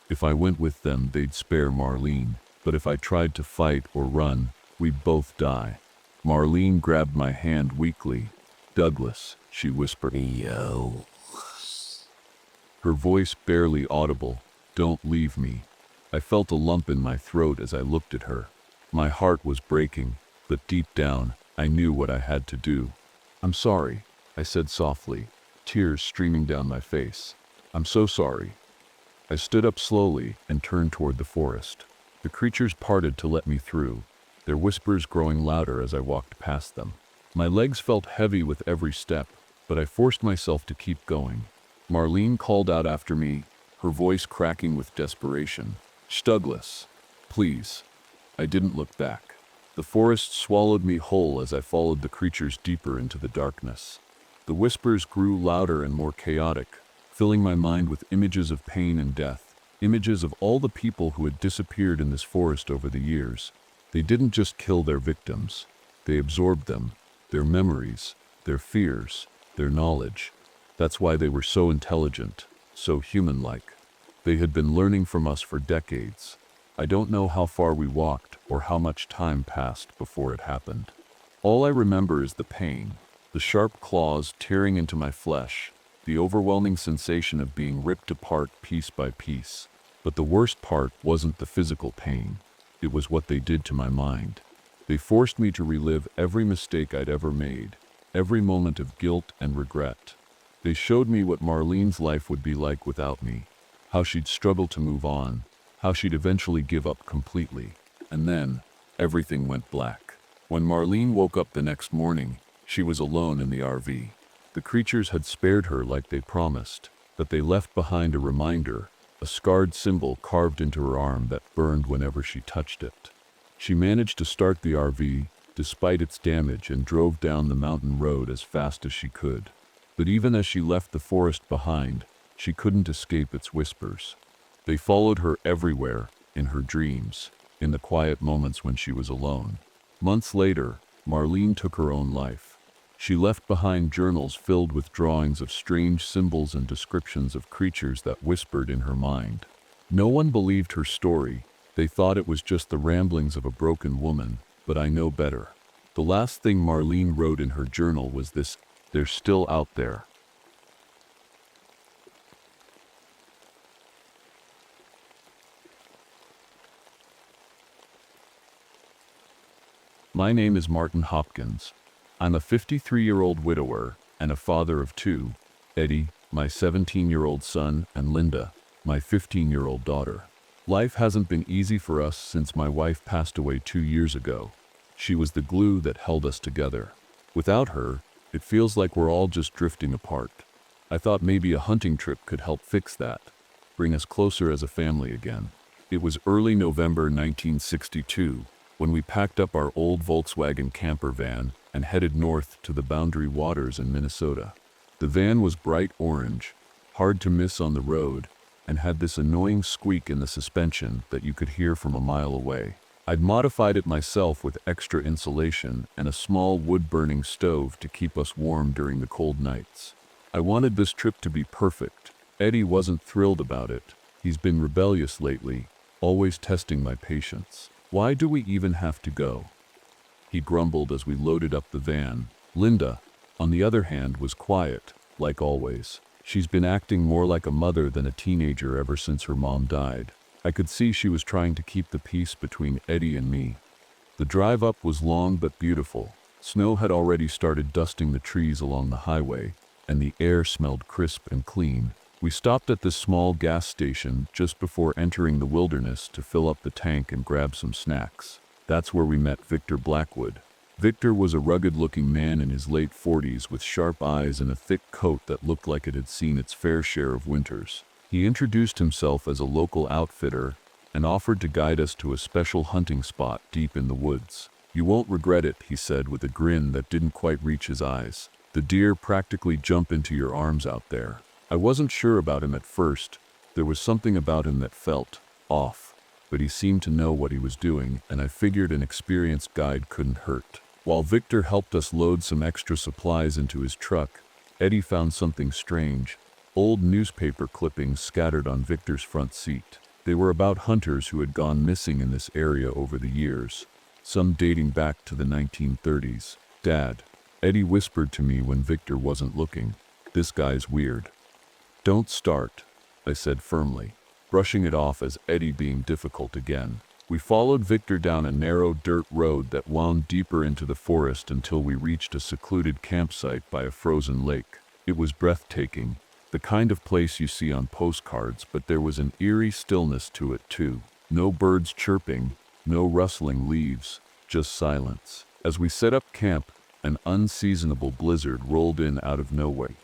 If I went with them, they'd spare Marlene, but if I tried to fight or run, we'd both die. Marlene grabbed my hand weakly. "Douglas," she whispered. "Yo." Her voice barely audible. "Don't leave me." I felt a lump in my throat as I looked at her. My heart was breaking, but deep down, I knew what I had to do. I'm sorry, I said softly, tears streaming down my face. I'm so sorry. I stood up slowly and turned toward the forest. The creatures parted to let me through, their whispers growing louder as I walked past them. My legs felt heavy with every step, but I forced myself to keep going. Marlene called out after me, her voice cracking with desperation. Douglas, please. I didn't look back. The forest swallowed me whole as I followed the creatures deeper into the darkness. The whispers grew louder and more chaotic, filling my mind with images of pain and death, images of all the people who had disappeared in this forest over the years. They didn't just kill their victims, they absorbed them, their memories, their fears, their knowledge. That's why they were so intelligent, so human-like. They had been learning from us for decades. I don't know how far we walked or how much time passed before it happened. All I remember is the pain, the sharp claws tearing into my flesh, the overwhelming sensation of being ripped apart piece by piece. But the worst part wasn't the physical pain. It was what they did to my mind. They forced me to relive every mistake I'd ever made, every moment of guilt and regret. They showed me what Marlene's life would be like without me, how she'd struggle to move on, how she'd eventually give up completely. And then, everything went black. When Marlene woke up the next morning, she was alone in the RV. The creatures had spared her like they promised, but they left behind a reminder, a scarred symbol carved into her arm that burned whenever she touched it. She managed to start the RV, despite its damage, and drove down the mountain road as fast as she could. But even as she left the forest behind, she couldn't escape its whispers. They followed her everywhere, in her dreams, in the quiet moments when she was alone. Months later, Marlene took her own life. She left behind journals filled with drawings of strange symbols and descriptions of creatures that whispered in her mind. No one believed her story. They thought it was just the ramblings of a broken woman, but I know better. The last thing Marlene wrote in her journal was this: "They're still out there." My name is Martin Hopkins. I'm a 53-year-old widower and a father of two, Eddie, my 17-year-old son, and Linda, my 15-year-old daughter. Life hasn't been easy for us since my wife passed away 2 years ago. She was the glue that held us together. Without her, it feels like we're all just drifting apart. I thought maybe a hunting trip could help fix that, bring us closer as a family again. It was early November 1962 when we packed up our old Volkswagen camper van and headed north to the Boundary Waters in Minnesota. The van was bright orange, hard to miss on the road, and had this annoying squeak in the suspension that you could hear from a mile away. I'd modified it myself with extra insulation and a small wood-burning stove to keep us warm during the cold nights. I wanted this trip to be perfect. Eddie wasn't thrilled about it. He's been rebellious lately, always testing my patience. "Why do we even have to go?" he grumbled as we loaded up the van. Linda, on the other hand, was quiet, like always. She's been acting more like a mother than a teenager ever since her mom died. I could see she was trying to keep the peace between Eddie and me. The drive up was long but beautiful. Snow had already started dusting the trees along the highway, and the air smelled crisp and clean. We stopped at this small gas station just before entering the wilderness to fill up the tank and grab some snacks. That's where we met Victor Blackwood. Victor was a rugged-looking man in his late 40s with sharp eyes and a thick coat that looked like it had seen its fair share of winters. He introduced himself as a local outfitter and offered to guide us to a special hunting spot deep in the woods. "You won't regret it," he said with a grin that didn't quite reach his eyes. "The deer practically jump into your arms out there." I wasn't sure about him at first. There was something about him that felt off, but he seemed to know what he was doing, and I figured an experienced guide couldn't hurt. While Victor helped us load some extra supplies into his truck, Eddie found something strange: old newspaper clippings scattered on Victor's front seat. They were about hunters who had gone missing in this area over the years, some dating back to the 1930s. "Dad," Eddie whispered to me when Victor wasn't looking, "this guy's weird." "Don't start," I said firmly, brushing it off as Eddie being difficult again. We followed Victor down a narrow dirt road that wound deeper into the forest until we reached a secluded campsite by a frozen lake. It was breathtaking, the kind of place you see on postcards, but there was an eerie stillness to it too. No birds chirping, no rustling leaves, just silence. As we set up camp, an unseasonable blizzard rolled in out of nowhere.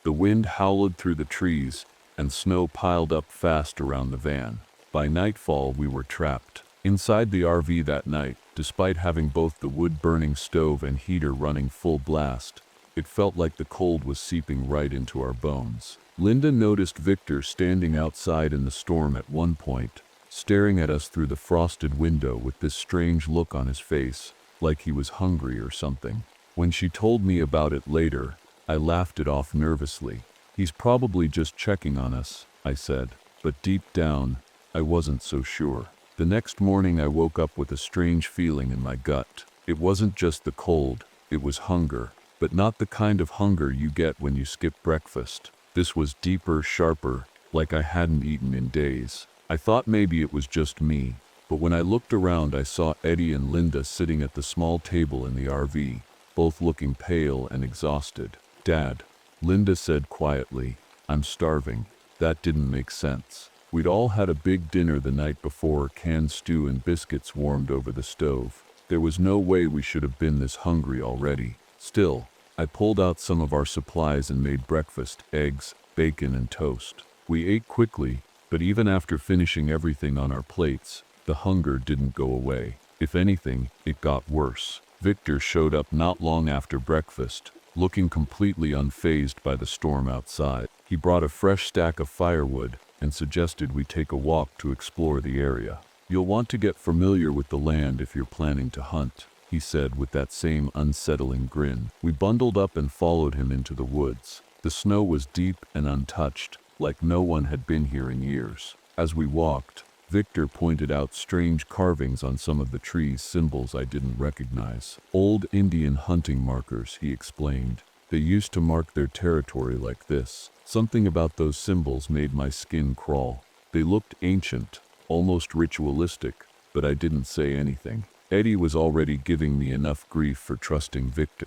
The wind howled through the trees, and snow piled up fast around the van. By nightfall, we were trapped inside the RV that night. Despite having both the wood-burning stove and heater running full blast, it felt like the cold was seeping right into our bones. Linda noticed Victor standing outside in the storm at one point, staring at us through the frosted window with this strange look on his face, like he was hungry or something. When she told me about it later, I laughed it off nervously. "He's probably just checking on us," I said, but deep down, I wasn't so sure. The next morning I woke up with a strange feeling in my gut. It wasn't just the cold, it was hunger, but not the kind of hunger you get when you skip breakfast. This was deeper, sharper, like I hadn't eaten in days. I thought maybe it was just me, but when I looked around I saw Eddie and Linda sitting at the small table in the RV, both looking pale and exhausted. "Dad," Linda said quietly, "I'm starving." That didn't make sense. We'd all had a big dinner the night before, canned stew and biscuits warmed over the stove. There was no way we should have been this hungry already. Still, I pulled out some of our supplies and made breakfast: eggs, bacon, and toast. We ate quickly, but even after finishing everything on our plates, the hunger didn't go away. If anything, it got worse. Victor showed up not long after breakfast, looking completely unfazed by the storm outside. He brought a fresh stack of firewood and suggested we take a walk to explore the area. "You'll want to get familiar with the land if you're planning to hunt," he said with that same unsettling grin. We bundled up and followed him into the woods. The snow was deep and untouched, like no one had been here in years. As we walked, Victor pointed out strange carvings on some of the trees, symbols I didn't recognize. "Old Indian hunting markers," he explained. "They used to mark their territory like this." Something about those symbols made my skin crawl. They looked ancient, almost ritualistic, but I didn't say anything. Eddie was already giving me enough grief for trusting Victor.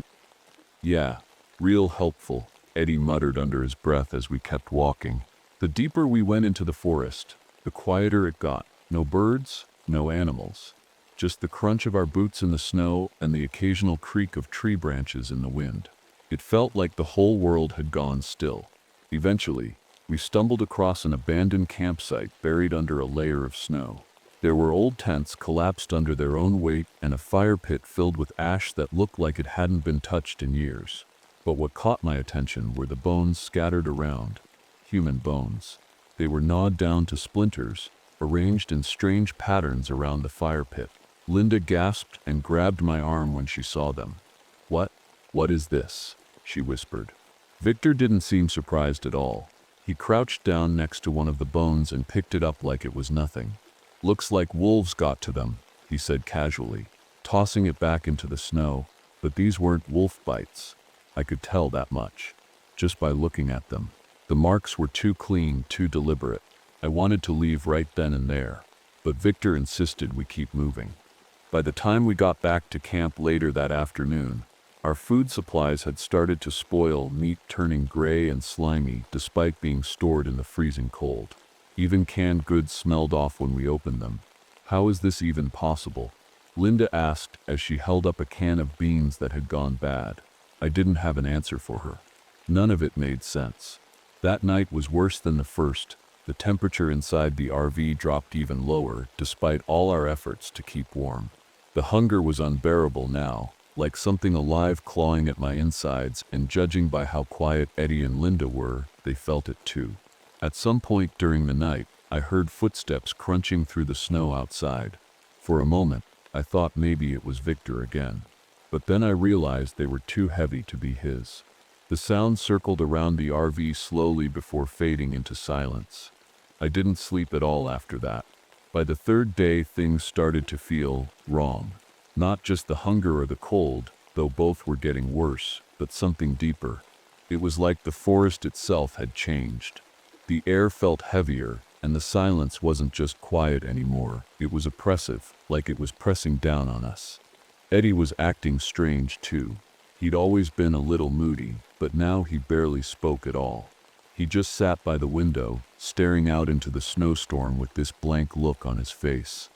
"Yeah, real helpful," Eddie muttered under his breath as we kept walking. The deeper we went into the forest, the quieter it got. No birds, no animals. Just the crunch of our boots in the snow and the occasional creak of tree branches in the wind. It felt like the whole world had gone still. Eventually, we stumbled across an abandoned campsite buried under a layer of snow. There were old tents collapsed under their own weight and a fire pit filled with ash that looked like it hadn't been touched in years. But what caught my attention were the bones scattered around. Human bones. They were gnawed down to splinters, arranged in strange patterns around the fire pit. Linda gasped and grabbed my arm when she saw them. What is this?" she whispered. Victor didn't seem surprised at all. He crouched down next to one of the bones and picked it up like it was nothing. "Looks like wolves got to them," he said casually, tossing it back into the snow. But these weren't wolf bites. I could tell that much, just by looking at them. The marks were too clean, too deliberate. I wanted to leave right then and there, but Victor insisted we keep moving. By the time we got back to camp later that afternoon, our food supplies had started to spoil, meat turning gray and slimy despite being stored in the freezing cold. Even canned goods smelled off when we opened them. "How is this even possible?" Linda asked as she held up a can of beans that had gone bad. I didn't have an answer for her. None of it made sense. That night was worse than the first. The temperature inside the RV dropped even lower, despite all our efforts to keep warm. The hunger was unbearable now, like something alive clawing at my insides, and judging by how quiet Eddie and Linda were, they felt it too. At some point during the night, I heard footsteps crunching through the snow outside. For a moment, I thought maybe it was Victor again. But then I realized they were too heavy to be his. The sound circled around the RV slowly before fading into silence. I didn't sleep at all after that. By the third day, things started to feel wrong. Not just the hunger or the cold, though both were getting worse, but something deeper. It was like the forest itself had changed. The air felt heavier, And the silence wasn't just quiet anymore, it was oppressive, like it was pressing down on us. Eddie was acting strange too. He'd always been a little moody, but now he barely spoke at all. He just sat by the window, staring out into the snowstorm with this blank look on his face.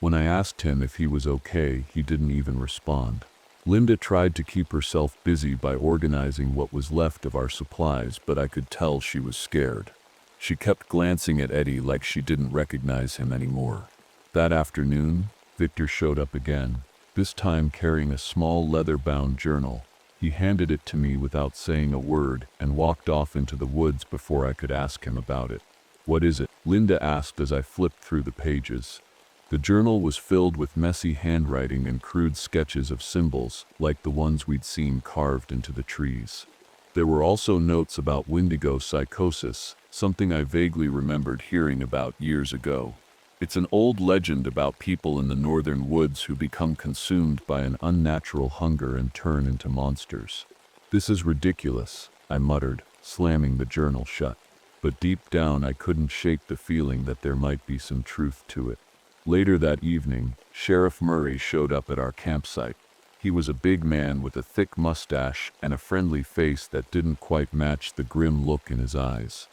When I asked him if he was okay, he didn't even respond. Linda tried to keep herself busy by organizing what was left of our supplies, but I could tell she was scared. She kept glancing at Eddie like she didn't recognize him anymore. That afternoon, Victor showed up again, this time carrying a small leather-bound journal. He handed it to me without saying a word and walked off into the woods before I could ask him about it. "What is it?" Linda asked as I flipped through the pages. The journal was filled with messy handwriting and crude sketches of symbols, like the ones we'd seen carved into the trees. There were also notes about Wendigo psychosis, something I vaguely remembered hearing about years ago. It's an old legend about people in the northern woods who become consumed by an unnatural hunger and turn into monsters. "This is ridiculous," I muttered, slamming the journal shut. But deep down I couldn't shake the feeling that there might be some truth to it. Later that evening, Sheriff Murray showed up at our campsite. He was a big man with a thick mustache and a friendly face that didn't quite match the grim look in his eyes.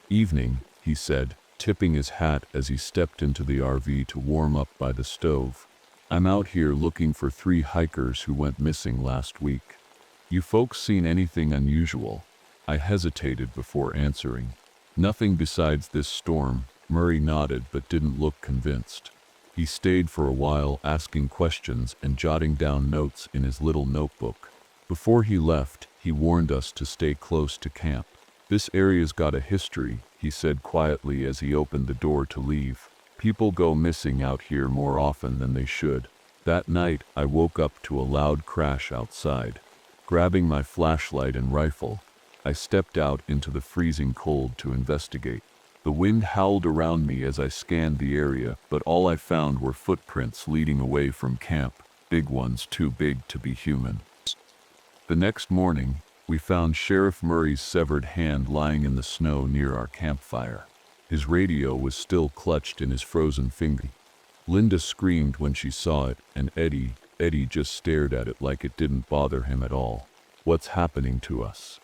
"Evening," he said, tipping his hat as he stepped into the RV to warm up by the stove. "I'm out here looking for 3 hikers who went missing last week. You folks seen anything unusual?" I hesitated before answering. "Nothing besides this storm," Murray nodded but didn't look convinced. He stayed for a while asking questions and jotting down notes in his little notebook. Before he left, he warned us to stay close to camp. "This area's got a history," he said quietly as he opened the door to leave. "People go missing out here more often than they should." That night, I woke up to a loud crash outside. Grabbing my flashlight and rifle, I stepped out into the freezing cold to investigate. The wind howled around me as I scanned the area, but all I found were footprints leading away from camp, big ones too big to be human. The next morning, we found Sheriff Murray's severed hand lying in the snow near our campfire. His radio was still clutched in his frozen finger. Linda screamed when she saw it, and Eddie just stared at it like it didn't bother him at all. "What's happening to us?"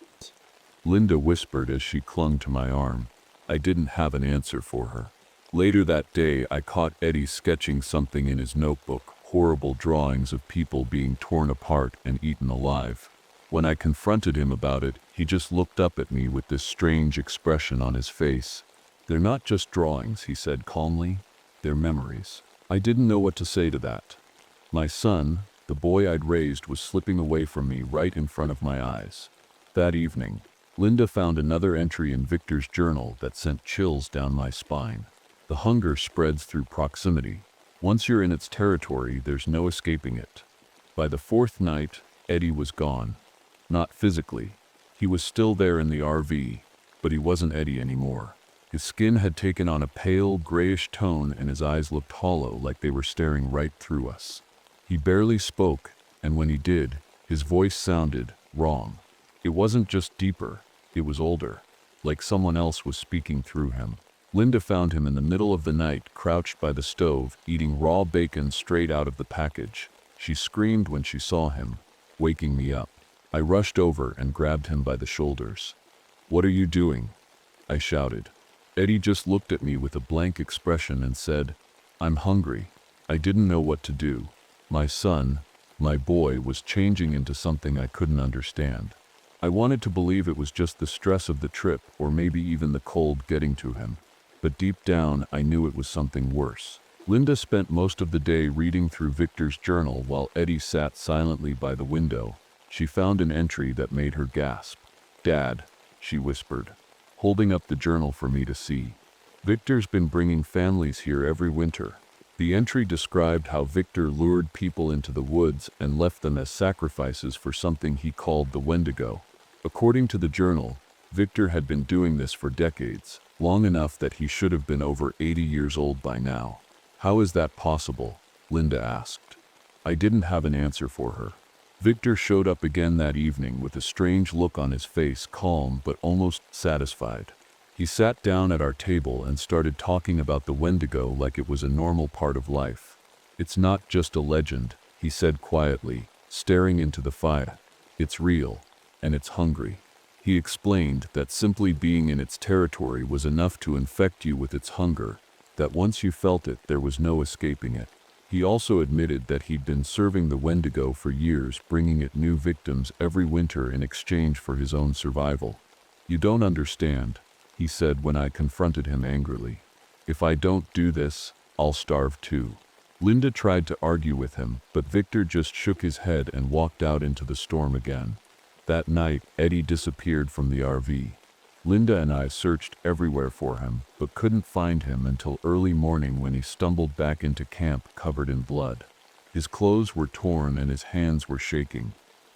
Linda whispered as she clung to my arm. I didn't have an answer for her. Later that day, I caught Eddie sketching something in his notebook, horrible drawings of people being torn apart and eaten alive. When I confronted him about it, he just looked up at me with this strange expression on his face. "They're not just drawings," he said calmly. "They're memories." I didn't know what to say to that. My son, the boy I'd raised, was slipping away from me right in front of my eyes. That evening, Linda found another entry in Victor's journal that sent chills down my spine. The hunger spreads through proximity. Once you're in its territory, there's no escaping it. By the 4th night, Eddie was gone. Not physically. He was still there in the RV, but he wasn't Eddie anymore. His skin had taken on a pale, grayish tone and his eyes looked hollow, like they were staring right through us. He barely spoke, and when he did, his voice sounded wrong. It wasn't just deeper. It was older, like someone else was speaking through him. Linda found him in the middle of the night, crouched by the stove, eating raw bacon straight out of the package. She screamed when she saw him, waking me up. I rushed over and grabbed him by the shoulders. "What are you doing?" I shouted. Eddie just looked at me with a blank expression and said, "I'm hungry." I didn't know what to do. My son, my boy, was changing into something I couldn't understand. I wanted to believe it was just the stress of the trip, or maybe even the cold getting to him. But deep down, I knew it was something worse. Linda spent most of the day reading through Victor's journal while Eddie sat silently by the window. She found an entry that made her gasp. "Dad," she whispered, holding up the journal for me to see. "Victor's been bringing families here every winter." The entry described how Victor lured people into the woods and left them as sacrifices for something he called the Wendigo. According to the journal, Victor had been doing this for decades, long enough that he should have been over 80 years old by now. "How is that possible?" Linda asked. I didn't have an answer for her. Victor showed up again that evening with a strange look on his face, calm but almost satisfied. He sat down at our table and started talking about the Wendigo like it was a normal part of life. "It's not just a legend," he said quietly, staring into the fire. "It's real, and it's hungry." He explained that simply being in its territory was enough to infect you with its hunger, that once you felt it, there was no escaping it. He also admitted that he'd been serving the Wendigo for years, bringing it new victims every winter in exchange for his own survival. "You don't understand," he said when I confronted him angrily. "If I don't do this, I'll starve too." Linda tried to argue with him, but Victor just shook his head and walked out into the storm again. That night, Eddie disappeared from the RV. Linda and I searched everywhere for him, but couldn't find him until early morning when he stumbled back into camp covered in blood. His clothes were torn and his hands were shaking.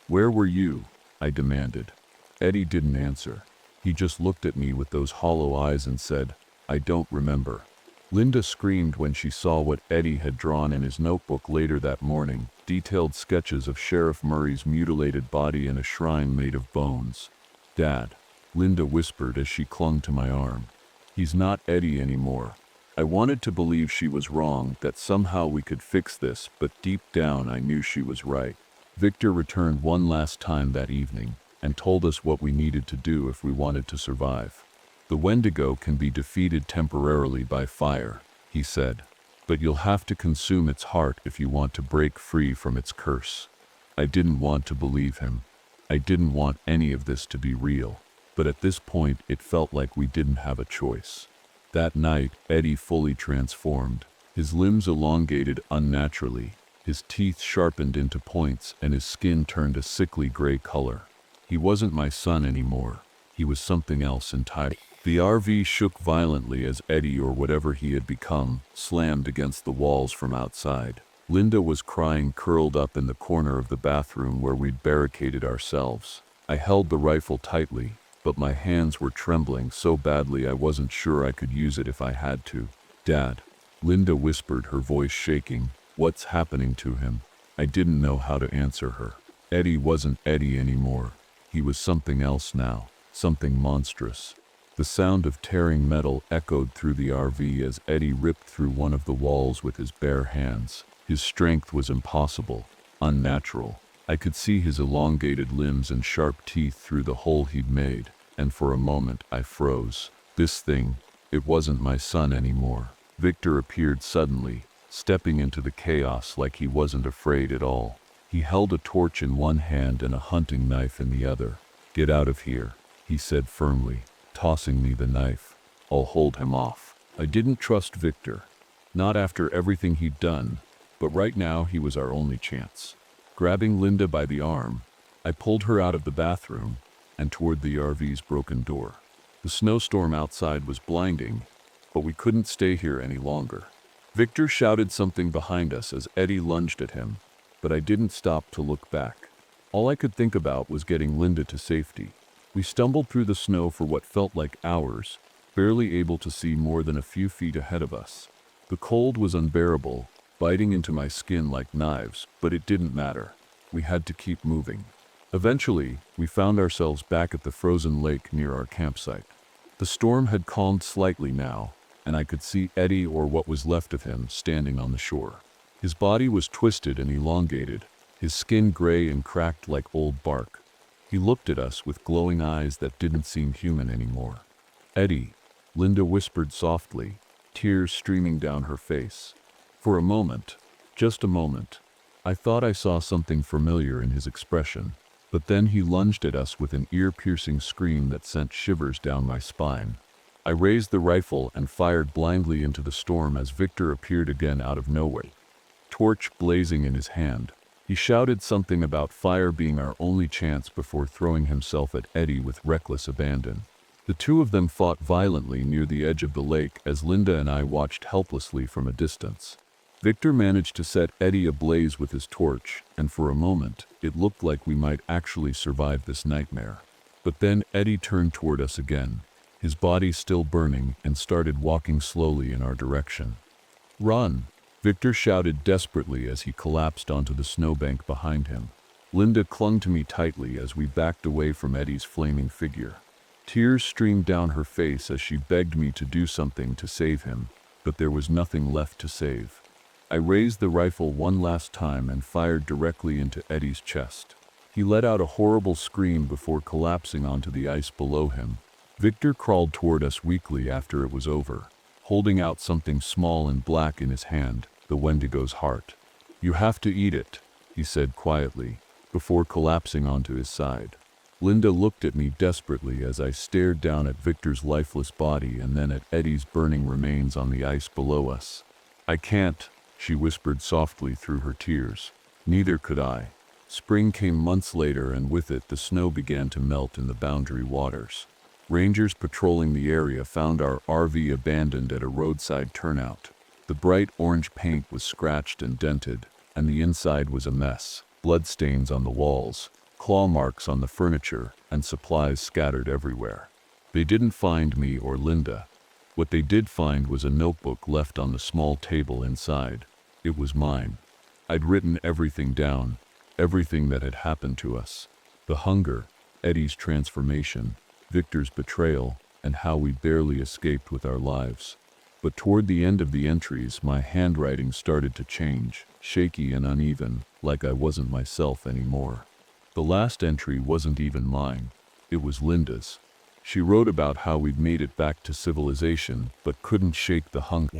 "Where were you?" I demanded. Eddie didn't answer. He just looked at me with those hollow eyes and said, "I don't remember." Linda screamed when she saw what Eddie had drawn in his notebook later that morning, detailed sketches of Sheriff Murray's mutilated body in a shrine made of bones. "Dad," Linda whispered as she clung to my arm. "He's not Eddie anymore." I wanted to believe she was wrong, that somehow we could fix this, but deep down I knew she was right. Victor returned one last time that evening and told us what we needed to do if we wanted to survive. "The Wendigo can be defeated temporarily by fire," he said, "but you'll have to consume its heart if you want to break free from its curse." I didn't want to believe him. I didn't want any of this to be real. But at this point, it felt like we didn't have a choice. That night, Eddie fully transformed. His limbs elongated unnaturally, his teeth sharpened into points, and his skin turned a sickly gray color. He wasn't my son anymore. He was something else entirely. The RV shook violently as Eddie, or whatever he had become, slammed against the walls from outside. Linda was crying, curled up in the corner of the bathroom where we'd barricaded ourselves. I held the rifle tightly, but my hands were trembling so badly I wasn't sure I could use it if I had to. "Dad," Linda whispered, her voice shaking, "what's happening to him?" I didn't know how to answer her. Eddie wasn't Eddie anymore. He was something else now, something monstrous. The sound of tearing metal echoed through the RV as Eddie ripped through one of the walls with his bare hands. His strength was impossible, unnatural. I could see his elongated limbs and sharp teeth through the hole he'd made, and for a moment I froze. This thing, it wasn't my son anymore. Victor appeared suddenly, stepping into the chaos like he wasn't afraid at all. He held a torch in one hand and a hunting knife in the other. "Get out of here," he said firmly, tossing me the knife. "I'll hold him off." I didn't trust Victor. Not after everything he'd done, but right now he was our only chance. Grabbing Linda by the arm, I pulled her out of the bathroom and toward the RV's broken door. The snowstorm outside was blinding, but we couldn't stay here any longer. Victor shouted something behind us as Eddie lunged at him, but I didn't stop to look back. All I could think about was getting Linda to safety. We stumbled through the snow for what felt like hours, barely able to see more than a few feet ahead of us. The cold was unbearable, biting into my skin like knives, but it didn't matter. We had to keep moving. Eventually, we found ourselves back at the frozen lake near our campsite. The storm had calmed slightly now, and I could see Eddie, or what was left of him, standing on the shore. His body was twisted and elongated, his skin gray and cracked like old bark. He looked at us with glowing eyes that didn't seem human anymore. "Eddie," Linda whispered softly, tears streaming down her face. For a moment, just a moment, I thought I saw something familiar in his expression, but then he lunged at us with an ear-piercing scream that sent shivers down my spine. I raised the rifle and fired blindly into the storm as Victor appeared again out of nowhere, torch blazing in his hand. He shouted something about fire being our only chance before throwing himself at Eddie with reckless abandon. The two of them fought violently near the edge of the lake as Linda and I watched helplessly from a distance. Victor managed to set Eddie ablaze with his torch, and for a moment, it looked like we might actually survive this nightmare. But then Eddie turned toward us again, his body still burning, and started walking slowly in our direction. "Run!" Victor shouted desperately as he collapsed onto the snowbank behind him. Linda clung to me tightly as we backed away from Eddie's flaming figure. Tears streamed down her face as she begged me to do something to save him, but there was nothing left to save. I raised the rifle one last time and fired directly into Eddie's chest. He let out a horrible scream before collapsing onto the ice below him. Victor crawled toward us weakly after it was over, holding out something small and black in his hand, the Wendigo's heart. "You have to eat it," he said quietly, before collapsing onto his side. Linda looked at me desperately as I stared down at Victor's lifeless body and then at Eddie's burning remains on the ice below us. "I can't," she whispered softly through her tears. Neither could I. Spring came months later, and with it the snow began to melt in the Boundary Waters. Rangers patrolling the area found our RV abandoned at a roadside turnout. The bright orange paint was scratched and dented, and the inside was a mess. Bloodstains on the walls, claw marks on the furniture, and supplies scattered everywhere. They didn't find me or Linda. What they did find was a notebook left on the small table inside. It was mine. I'd written everything down, everything that had happened to us. The hunger, Eddie's transformation, Victor's betrayal, and how we barely escaped with our lives. But toward the end of the entries, my handwriting started to change, shaky and uneven, like I wasn't myself anymore. The last entry wasn't even mine. It was Linda's. She wrote about how we'd made it back to civilization, but couldn't shake the hunger,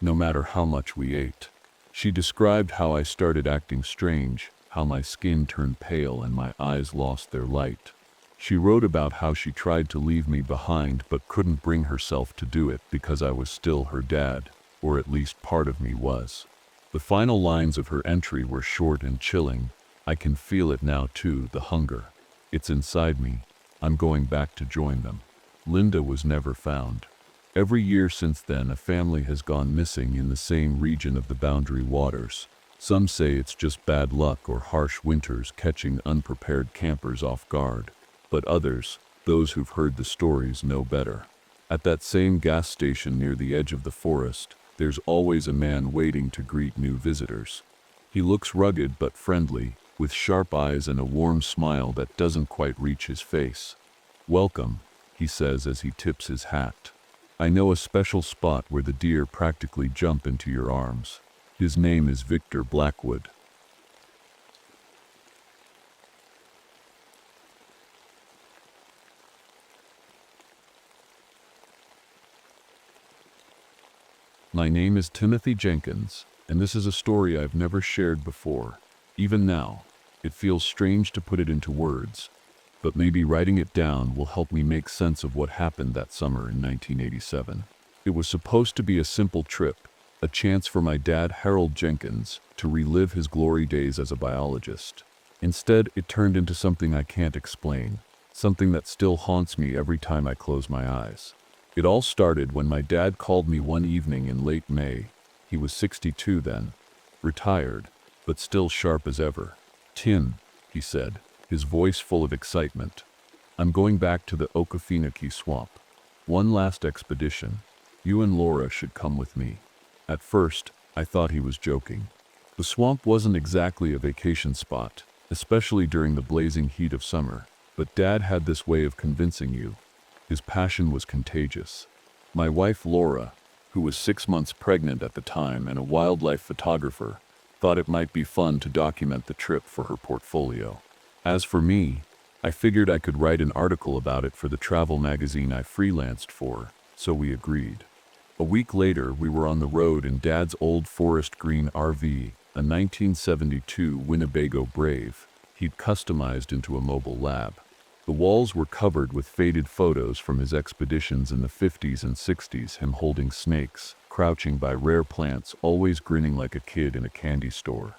no matter how much we ate. She described how I started acting strange, how my skin turned pale and my eyes lost their light. She wrote about how she tried to leave me behind but couldn't bring herself to do it because I was still her dad, or at least part of me was. The final lines of her entry were short and chilling. "I can feel it now too, the hunger. It's inside me. I'm going back to join them." Linda was never found. Every year since then, a family has gone missing in the same region of the Boundary Waters. Some say it's just bad luck or harsh winters catching unprepared campers off guard. But others, those who've heard the stories, know better. At that same gas station near the edge of the forest, there's always a man waiting to greet new visitors. He looks rugged but friendly, with sharp eyes and a warm smile that doesn't quite reach his face. "Welcome," he says as he tips his hat. "I know a special spot where the deer practically jump into your arms." His name is Victor Blackwood. My name is Timothy Jenkins, and this is a story I've never shared before. Even now, it feels strange to put it into words, but maybe writing it down will help me make sense of what happened that summer in 1987. It was supposed to be a simple trip, a chance for my dad, Harold Jenkins, to relive his glory days as a biologist. Instead, it turned into something I can't explain, something that still haunts me every time I close my eyes. It all started when my dad called me one evening in late May. He was 62 then, retired, but still sharp as ever. "Tim," he said, his voice full of excitement, "I'm going back to the Okefenokee Swamp. One last expedition. You and Laura should come with me." At first, I thought he was joking. The swamp wasn't exactly a vacation spot, especially during the blazing heat of summer, but Dad had this way of convincing you. His passion was contagious. My wife Laura, who was 6 months pregnant at the time and a wildlife photographer, thought it might be fun to document the trip for her portfolio. As for me, I figured I could write an article about it for the travel magazine I freelanced for, so we agreed. A week later, we were on the road in Dad's old forest green RV, a 1972 Winnebago Brave he'd customized into a mobile lab. The walls were covered with faded photos from his expeditions in the 50s and 60s, him holding snakes, crouching by rare plants, always grinning like a kid in a candy store.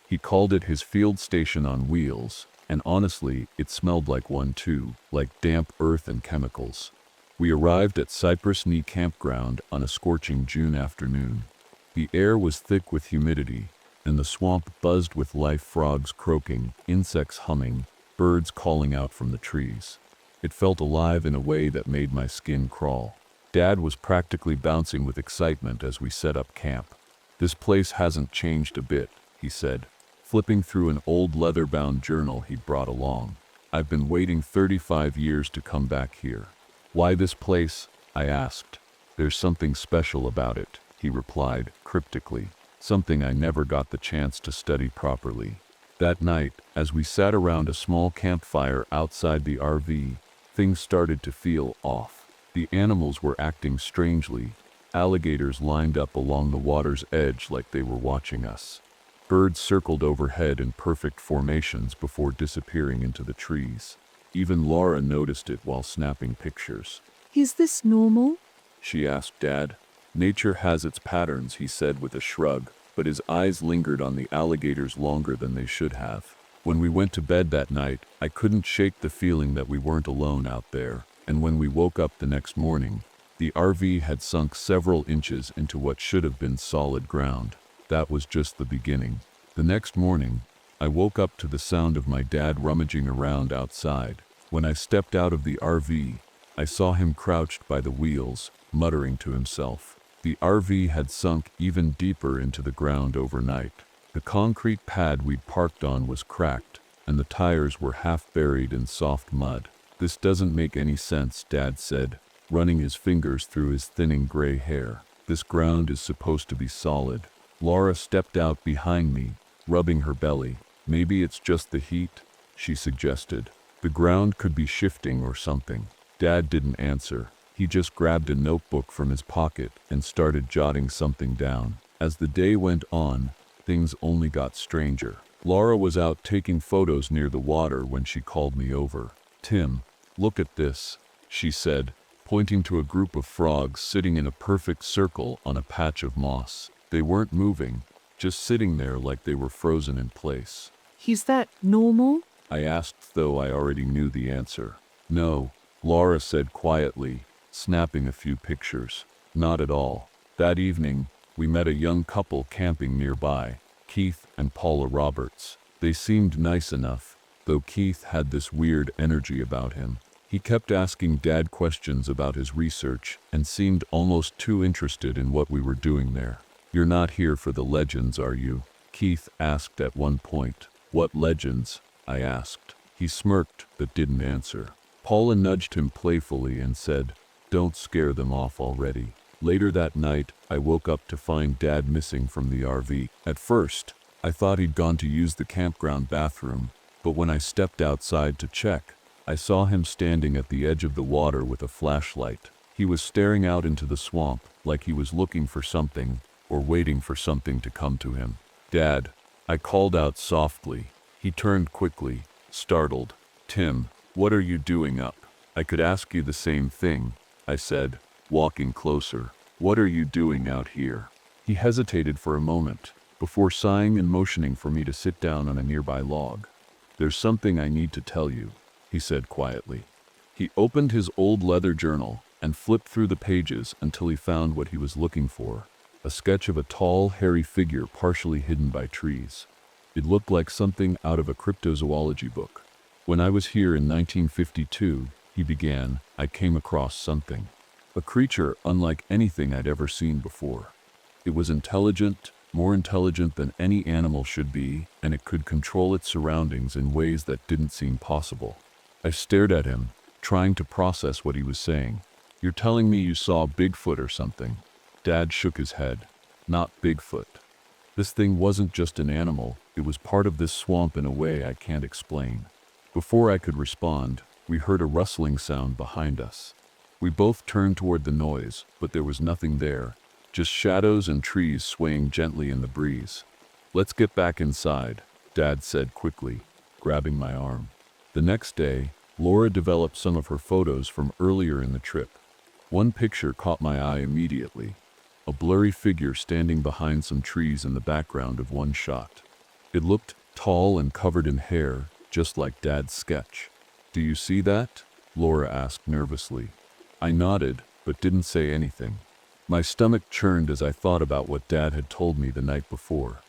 He called it his field station on wheels, and honestly, it smelled like one too, like damp earth and chemicals. We arrived at Cypress Knee Campground on a scorching June afternoon. The air was thick with humidity, and the swamp buzzed with life, frogs croaking, insects humming, birds calling out from the trees. It felt alive in a way that made my skin crawl. Dad was practically bouncing with excitement as we set up camp. "This place hasn't changed a bit," he said, flipping through an old leather-bound journal he'd brought along. "I've been waiting 35 years to come back here. Why this place? I asked. There's something special about it, he replied, cryptically. Something I never got the chance to study properly. That night, as we sat around a small campfire outside the RV, things started to feel off. The animals were acting strangely. Alligators lined up along the water's edge like they were watching us. Birds circled overhead in perfect formations before disappearing into the trees. Even Laura noticed it while snapping pictures. Is this normal? She asked Dad. Nature has its patterns, he said with a shrug, but his eyes lingered on the alligators longer than they should have. When we went to bed that night, I couldn't shake the feeling that we weren't alone out there, and when we woke up the next morning, the RV had sunk several inches into what should have been solid ground. That was just the beginning. The next morning, I woke up to the sound of my dad rummaging around outside. When I stepped out of the RV, I saw him crouched by the wheels, muttering to himself. The RV had sunk even deeper into the ground overnight. The concrete pad we'd parked on was cracked, and the tires were half buried in soft mud. This doesn't make any sense, Dad said, running his fingers through his thinning gray hair. This ground is supposed to be solid. Laura stepped out behind me, rubbing her belly. Maybe it's just the heat, she suggested. The ground could be shifting or something. Dad didn't answer. He just grabbed a notebook from his pocket and started jotting something down. As the day went on, things only got stranger. Laura was out taking photos near the water when she called me over. Tim, look at this, she said, pointing to a group of frogs sitting in a perfect circle on a patch of moss. They weren't moving, just sitting there like they were frozen in place. Is that normal? I asked, though I already knew the answer. No, Laura said quietly, snapping a few pictures. Not at all. That evening, we met a young couple camping nearby, Keith and Paula Roberts. They seemed nice enough, though Keith had this weird energy about him. He kept asking Dad questions about his research and seemed almost too interested in what we were doing there. You're not here for the legends, are you? Keith asked at one point. What legends? I asked. He smirked but didn't answer. Paula nudged him playfully and said, Don't scare them off already. Later that night, I woke up to find Dad missing from the RV. At first, I thought he'd gone to use the campground bathroom, but when I stepped outside to check, I saw him standing at the edge of the water with a flashlight. He was staring out into the swamp like he was looking for something or waiting for something to come to him. Dad, I called out softly. He turned quickly, startled. Tim, what are you doing up? I could ask you the same thing, I said, walking closer. What are you doing out here? He hesitated for a moment, before sighing and motioning for me to sit down on a nearby log. There's something I need to tell you, he said quietly. He opened his old leather journal and flipped through the pages until he found what he was looking for, a sketch of a tall, hairy figure partially hidden by trees. It looked like something out of a cryptozoology book. When I was here in 1952, he began, I came across something. A creature unlike anything I'd ever seen before. It was intelligent, more intelligent than any animal should be, and it could control its surroundings in ways that didn't seem possible. I stared at him, trying to process what he was saying. You're telling me you saw Bigfoot or something? Dad shook his head. Not Bigfoot. This thing wasn't just an animal, it was part of this swamp in a way I can't explain. Before I could respond, we heard a rustling sound behind us. We both turned toward the noise, but there was nothing there, just shadows and trees swaying gently in the breeze. Let's get back inside, Dad said quickly, grabbing my arm. The next day, Laura developed some of her photos from earlier in the trip. One picture caught my eye immediately, a blurry figure standing behind some trees in the background of one shot. It looked tall and covered in hair, just like Dad's sketch. Do you see that? Laura asked nervously. I nodded, but didn't say anything. My stomach churned as I thought about what Dad had told me the night before.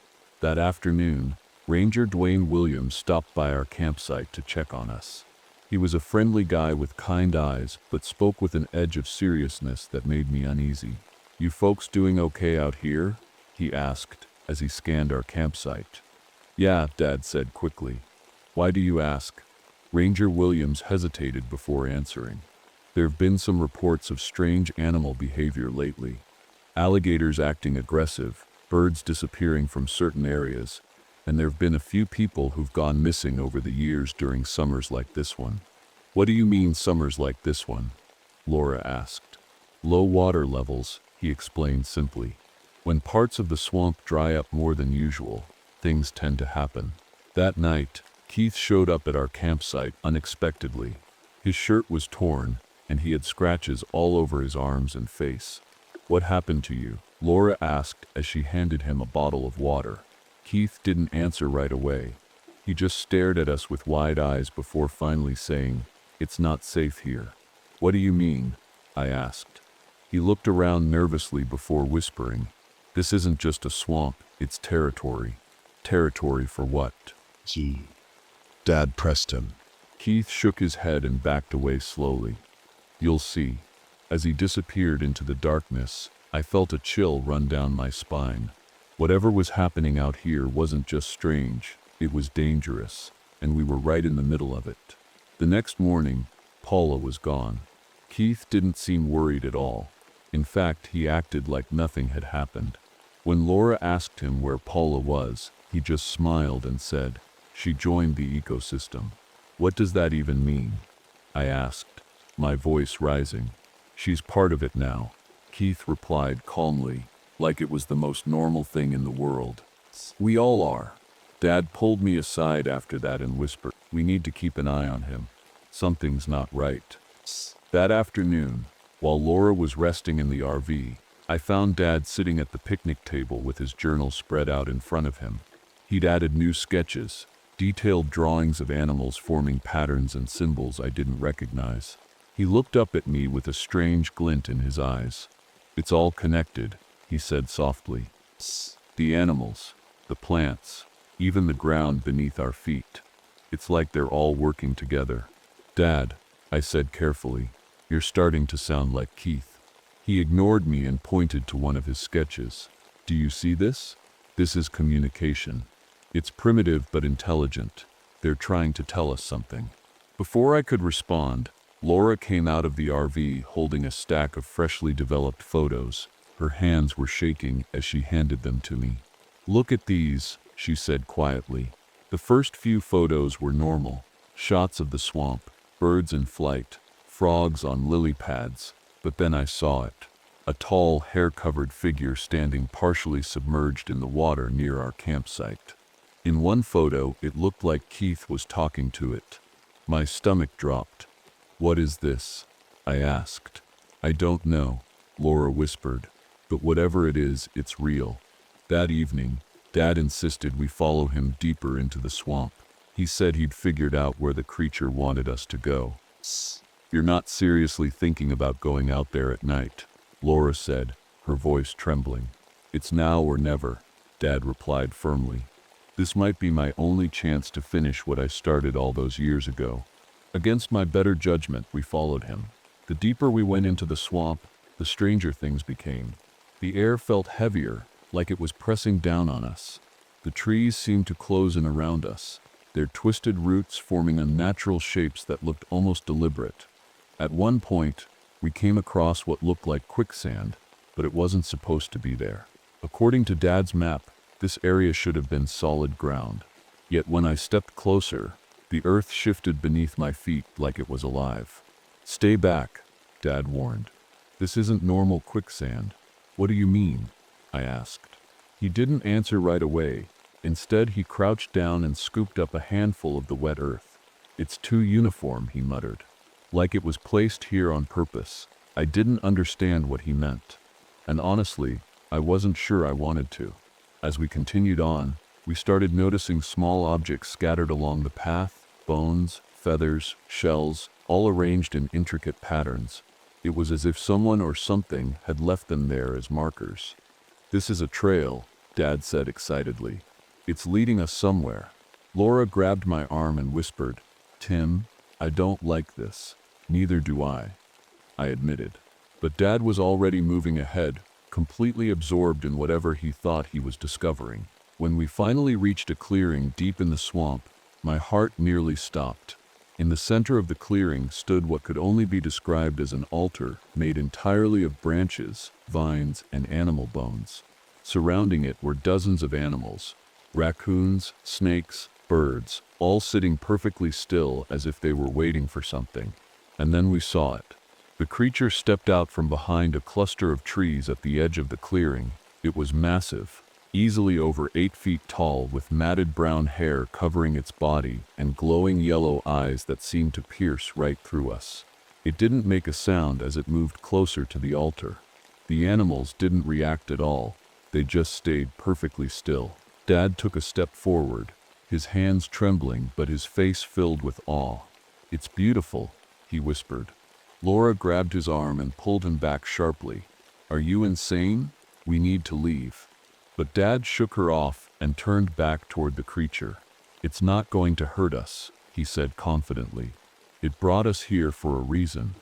That afternoon, Ranger Dwayne Williams stopped by our campsite to check on us. He was a friendly guy with kind eyes, but spoke with an edge of seriousness that made me uneasy. You folks doing okay out here? He asked as he scanned our campsite. Yeah, Dad said quickly. Why do you ask? Ranger Williams hesitated before answering. There have been some reports of strange animal behavior lately. Alligators acting aggressive, birds disappearing from certain areas, and there have been a few people who've gone missing over the years during summers like this one." "What do you mean summers like this one?" Laura asked. "Low water levels," he explained simply. "When parts of the swamp dry up more than usual, things tend to happen." That night, Keith showed up at our campsite unexpectedly. His shirt was torn, and he had scratches all over his arms and face. "What happened to you?" Laura asked as she handed him a bottle of water. Keith didn't answer right away. He just stared at us with wide eyes before finally saying, "It's not safe here." "What do you mean?" I asked. He looked around nervously before whispering, "This isn't just a swamp, it's territory." "Territory for what?" Gee. Dad pressed him. Keith shook his head and backed away slowly. "You'll see." As he disappeared into the darkness, I felt a chill run down my spine. Whatever was happening out here wasn't just strange, it was dangerous, and we were right in the middle of it. The next morning, Paula was gone. Keith didn't seem worried at all. In fact, he acted like nothing had happened. When Laura asked him where Paula was, he just smiled and said, "She joined the ecosystem." "What does that even mean?" I asked, my voice rising. "She's part of it now," Keith replied calmly, like it was the most normal thing in the world. "We all are." Dad pulled me aside after that and whispered, "We need to keep an eye on him. Something's not right." That afternoon, while Laura was resting in the RV, I found Dad sitting at the picnic table with his journal spread out in front of him. He'd added new sketches, detailed drawings of animals forming patterns and symbols I didn't recognize. He looked up at me with a strange glint in his eyes. "It's all connected," he said softly. "The animals, the plants, even the ground beneath our feet. It's like they're all working together." "Dad," I said carefully, "you're starting to sound like Keith." He ignored me and pointed to one of his sketches. "Do you see this? This is communication. It's primitive but intelligent. They're trying to tell us something." Before I could respond, Laura came out of the RV holding a stack of freshly developed photos. Her hands were shaking as she handed them to me. "Look at these," she said quietly. The first few photos were normal. Shots of the swamp, birds in flight, frogs on lily pads. But then I saw it. A tall, hair-covered figure standing partially submerged in the water near our campsite. In one photo, it looked like Keith was talking to it. My stomach dropped. "What is this?" I asked. "I don't know," Laura whispered. "But whatever it is, it's real." That evening, Dad insisted we follow him deeper into the swamp. He said he'd figured out where the creature wanted us to go. "You're not seriously thinking about going out there at night," Laura said, her voice trembling. "It's now or never," Dad replied firmly. "This might be my only chance to finish what I started all those years ago." Against my better judgment, we followed him. The deeper we went into the swamp, the stranger things became. The air felt heavier, like it was pressing down on us. The trees seemed to close in around us, their twisted roots forming unnatural shapes that looked almost deliberate. At one point, we came across what looked like quicksand, but it wasn't supposed to be there. According to Dad's map, this area should have been solid ground. Yet when I stepped closer, the earth shifted beneath my feet like it was alive. "Stay back," Dad warned. "This isn't normal quicksand." "What do you mean?" I asked. He didn't answer right away. Instead, he crouched down and scooped up a handful of the wet earth. "It's too uniform," he muttered. Like it was placed here on purpose. I didn't understand what he meant. And honestly, I wasn't sure I wanted to. As we continued on, we started noticing small objects scattered along the path, bones, feathers, shells, all arranged in intricate patterns. It was as if someone or something had left them there as markers. "This is a trail," Dad said excitedly. "It's leading us somewhere." Laura grabbed my arm and whispered, "Tim, I don't like this." "Neither do I admitted. But Dad was already moving ahead, completely absorbed in whatever he thought he was discovering. When we finally reached a clearing deep in the swamp, my heart nearly stopped. In the center of the clearing stood what could only be described as an altar made entirely of branches, vines, and animal bones. Surrounding it were dozens of animals, raccoons, snakes, birds, all sitting perfectly still as if they were waiting for something. And then we saw it. The creature stepped out from behind a cluster of trees at the edge of the clearing. It was massive, easily over 8 feet tall, with matted brown hair covering its body and glowing yellow eyes that seemed to pierce right through us. It didn't make a sound as it moved closer to the altar. The animals didn't react at all. They just stayed perfectly still. Dad took a step forward, his hands trembling but his face filled with awe. "It's beautiful," he whispered. Laura grabbed his arm and pulled him back sharply. "Are you insane? We need to leave." But Dad shook her off and turned back toward the creature. "It's not going to hurt us," he said confidently. "It brought us here for a reason."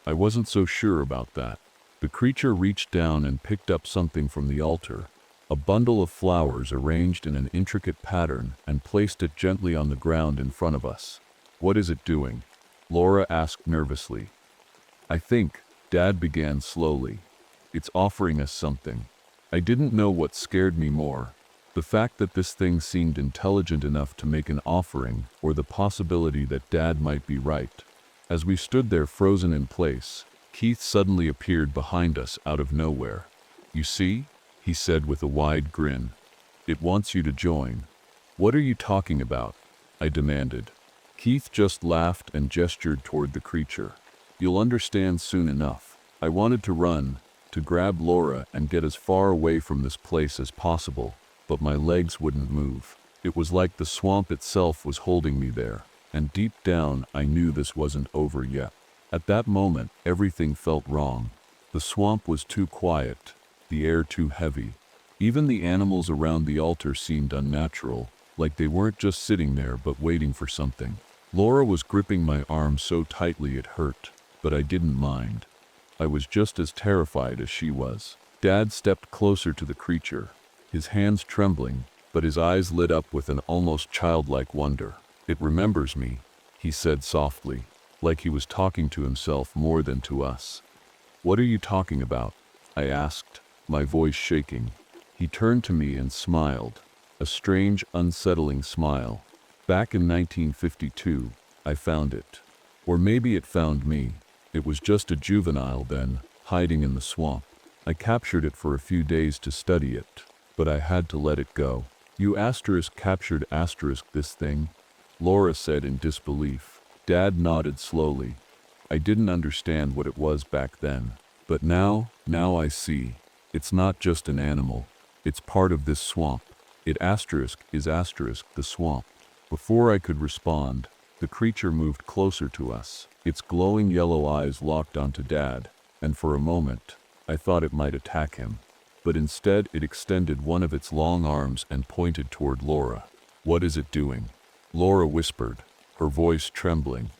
I wasn't so sure about that. The creature reached down and picked up something from the altar, a bundle of flowers arranged in an intricate pattern, and placed it gently on the ground in front of us. "What is it doing?" Laura asked nervously. "I think," Dad began slowly, "it's offering us something." I didn't know what scared me more, the fact that this thing seemed intelligent enough to make an offering, or the possibility that Dad might be right. As we stood there frozen in place, Keith suddenly appeared behind us out of nowhere. "You see?" he said with a wide grin. "It wants you to join." "What are you talking about?" I demanded. Keith just laughed and gestured toward the creature. "You'll understand soon enough." I wanted to run, to grab Laura and get as far away from this place as possible, but my legs wouldn't move. It was like the swamp itself was holding me there, and deep down I knew this wasn't over yet. At that moment, everything felt wrong. The swamp was too quiet, the air too heavy. Even the animals around the altar seemed unnatural, like they weren't just sitting there but waiting for something. Laura was gripping my arm so tightly it hurt, but I didn't mind. I was just as terrified as she was. Dad stepped closer to the creature, his hands trembling, but his eyes lit up with an almost childlike wonder. "It remembers me," he said softly, like he was talking to himself more than to us. "What are you talking about?" I asked, my voice shaking. He turned to me and smiled, a strange, unsettling smile. "Back in 1952, I found it. Or maybe it found me. It was just a juvenile then, hiding in the swamp. I captured it for a few days to study it, but I had to let it go." "You captured this thing?" Laura said in disbelief. Dad nodded slowly. "I didn't understand what it was back then, but now I see. It's not just an animal. It's part of this swamp. It is the swamp." Before I could respond, the creature moved closer to us, its glowing yellow eyes locked onto Dad, and for a moment, I thought it might attack him. But instead it extended one of its long arms and pointed toward Laura. "What is it doing?" Laura whispered, her voice trembling.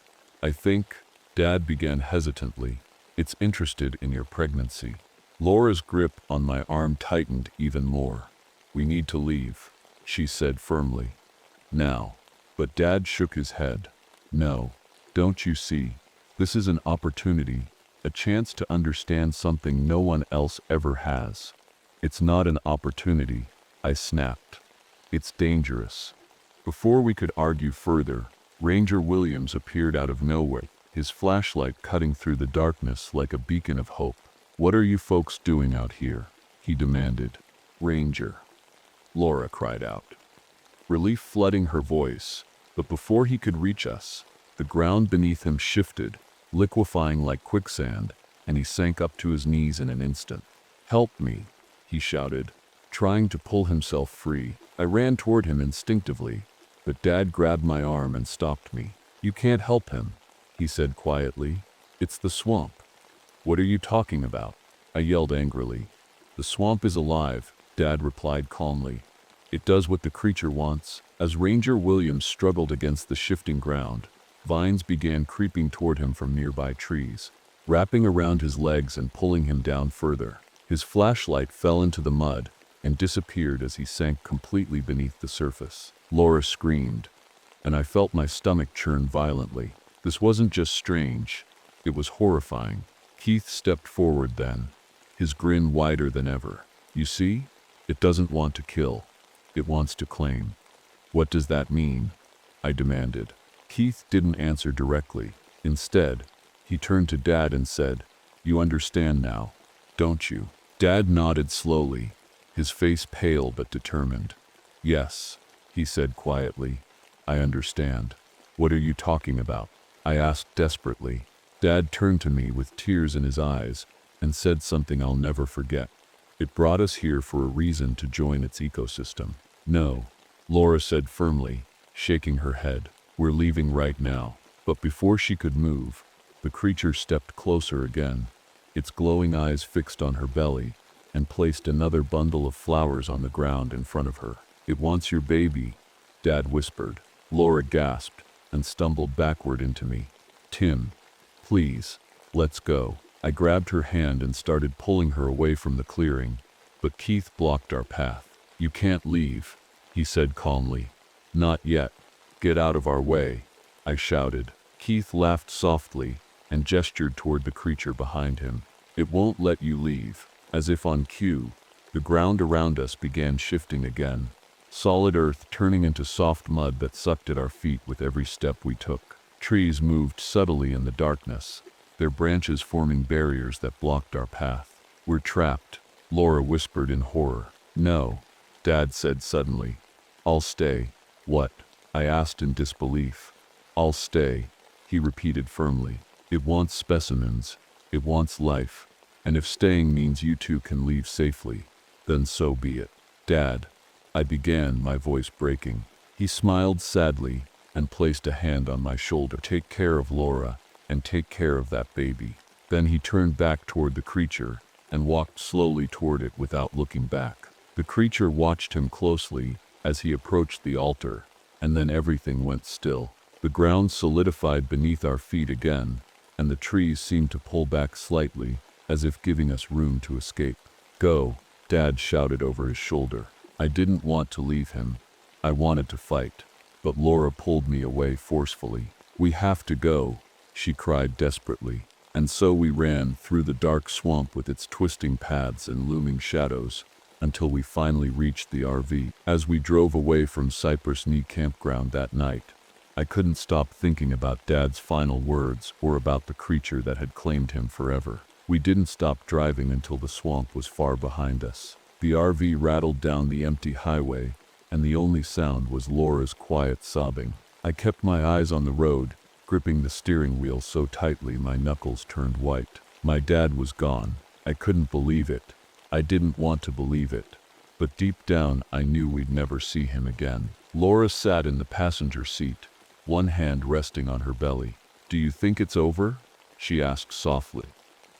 "I think," Dad began hesitantly, "it's interested in your pregnancy." Laura's grip on my arm tightened even more. "We need to leave," she said firmly. "Now." But Dad shook his head. "No. Don't you see? This is an opportunity, a chance to understand something no one else ever has." "It's not an opportunity," I snapped. "It's dangerous." Before we could argue further, Ranger Williams appeared out of nowhere, his flashlight cutting through the darkness like a beacon of hope. "What are you folks doing out here?" he demanded. "Ranger," Laura cried out, relief flooding her voice. But before he could reach us, the ground beneath him shifted, liquefying like quicksand, and he sank up to his knees in an instant. "Help me," he shouted, trying to pull himself free. I ran toward him instinctively, but Dad grabbed my arm and stopped me. "You can't help him," he said quietly. "It's the swamp." "What are you talking about?" I yelled angrily. "The swamp is alive," Dad replied calmly. "It does what the creature wants." As Ranger Williams struggled against the shifting ground, vines began creeping toward him from nearby trees, wrapping around his legs and pulling him down further. His flashlight fell into the mud and disappeared as he sank completely beneath the surface. Laura screamed, and I felt my stomach churn violently. This wasn't just strange, it was horrifying. Keith stepped forward then, his grin wider than ever. You see? It doesn't want to kill. It wants to claim. What does that mean? I demanded. Keith didn't answer directly. Instead, he turned to Dad and said, "You understand now, don't you?" Dad nodded slowly, his face pale but determined. "Yes," he said quietly. "I understand." "What are you talking about?" I asked desperately. Dad turned to me with tears in his eyes and said something I'll never forget. "It brought us here for a reason to join its ecosystem." "No," Laura said firmly, shaking her head. "We're leaving right now." But before she could move, the creature stepped closer again, its glowing eyes fixed on her belly, and placed another bundle of flowers on the ground in front of her. "It wants your baby," Dad whispered. Laura gasped and stumbled backward into me. "Tim, please, let's go." I grabbed her hand and started pulling her away from the clearing, but Keith blocked our path. "You can't leave," he said calmly. "Not yet. Get out of our way," I shouted. Keith laughed softly and gestured toward the creature behind him. "It won't let you leave." As if on cue, the ground around us began shifting again, solid earth turning into soft mud that sucked at our feet with every step we took. Trees moved subtly in the darkness, their branches forming barriers that blocked our path. "We're trapped," Laura whispered in horror. "No," Dad said suddenly. "I'll stay." "What?" I asked in disbelief. "I'll stay," he repeated firmly. "It wants specimens. It wants life. And if staying means you two can leave safely, then so be it." "Dad," I began, my voice breaking. He smiled sadly and placed a hand on my shoulder. "Take care of Laura, and take care of that baby." Then he turned back toward the creature and walked slowly toward it without looking back. The creature watched him closely as he approached the altar, and then everything went still. The ground solidified beneath our feet again, and the trees seemed to pull back slightly, as if giving us room to escape. "Go," Dad shouted over his shoulder. I didn't want to leave him. I wanted to fight, but Laura pulled me away forcefully. "We have to go," she cried desperately. And so we ran through the dark swamp with its twisting paths and looming shadows, until we finally reached the RV. As we drove away from Cypress Knee Campground that night, I couldn't stop thinking about Dad's final words or about the creature that had claimed him forever. We didn't stop driving until the swamp was far behind us. The RV rattled down the empty highway, and the only sound was Laura's quiet sobbing. I kept my eyes on the road, gripping the steering wheel so tightly my knuckles turned white. My dad was gone. I couldn't believe it. I didn't want to believe it. But deep down I knew we'd never see him again. Laura sat in the passenger seat, one hand resting on her belly. "Do you think it's over?" she asked softly.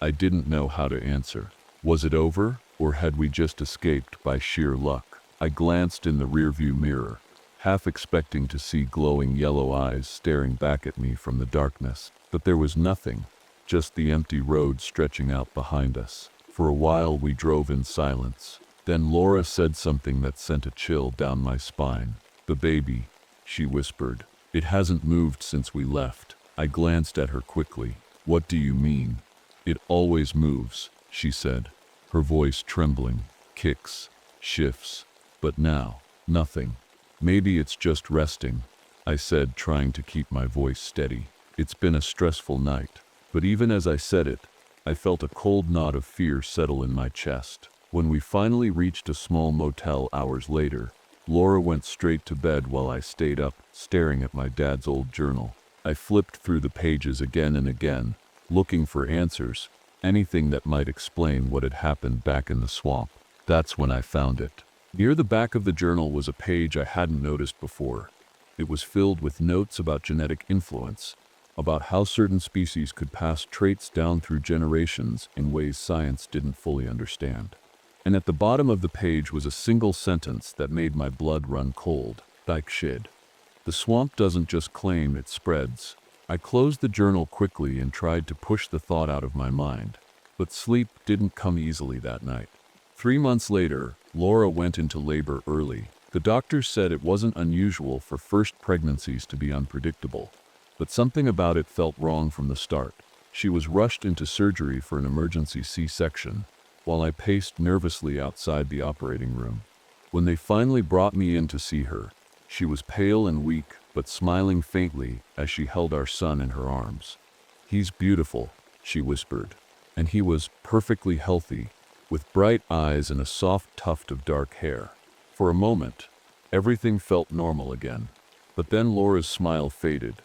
I didn't know how to answer. Was it over, or had we just escaped by sheer luck? I glanced in the rearview mirror, half expecting to see glowing yellow eyes staring back at me from the darkness. But there was nothing, just the empty road stretching out behind us. For a while we drove in silence. Then Laura said something that sent a chill down my spine. "The baby," she whispered. "It hasn't moved since we left." I glanced at her quickly. "What do you mean?" "It always moves," she said, her voice trembling. "Kicks, shifts, but now, nothing." "Maybe it's just resting," I said, trying to keep my voice steady. "It's been a stressful night." But even as I said it, I felt a cold knot of fear settle in my chest. When we finally reached a small motel hours later, Laura went straight to bed while I stayed up, staring at my dad's old journal. I flipped through the pages again and again, looking for answers, anything that might explain what had happened back in the swamp. That's when I found it. Near the back of the journal was a page I hadn't noticed before. It was filled with notes about genetic influence, about how certain species could pass traits down through generations in ways science didn't fully understand. And at the bottom of the page was a single sentence that made my blood run cold. Shid. The swamp doesn't just claim, it spreads. I closed the journal quickly and tried to push the thought out of my mind. But sleep didn't come easily that night. 3 months later, Laura went into labor early. The doctor said it wasn't unusual for first pregnancies to be unpredictable, But something about it felt wrong from the start. She was rushed into surgery for an emergency C-section, while I paced nervously outside the operating room. When they finally brought me in to see her, she was pale and weak, but smiling faintly as she held our son in her arms. "He's beautiful," she whispered, and he was perfectly healthy, with bright eyes and a soft tuft of dark hair. For a moment, everything felt normal again. But then Laura's smile faded,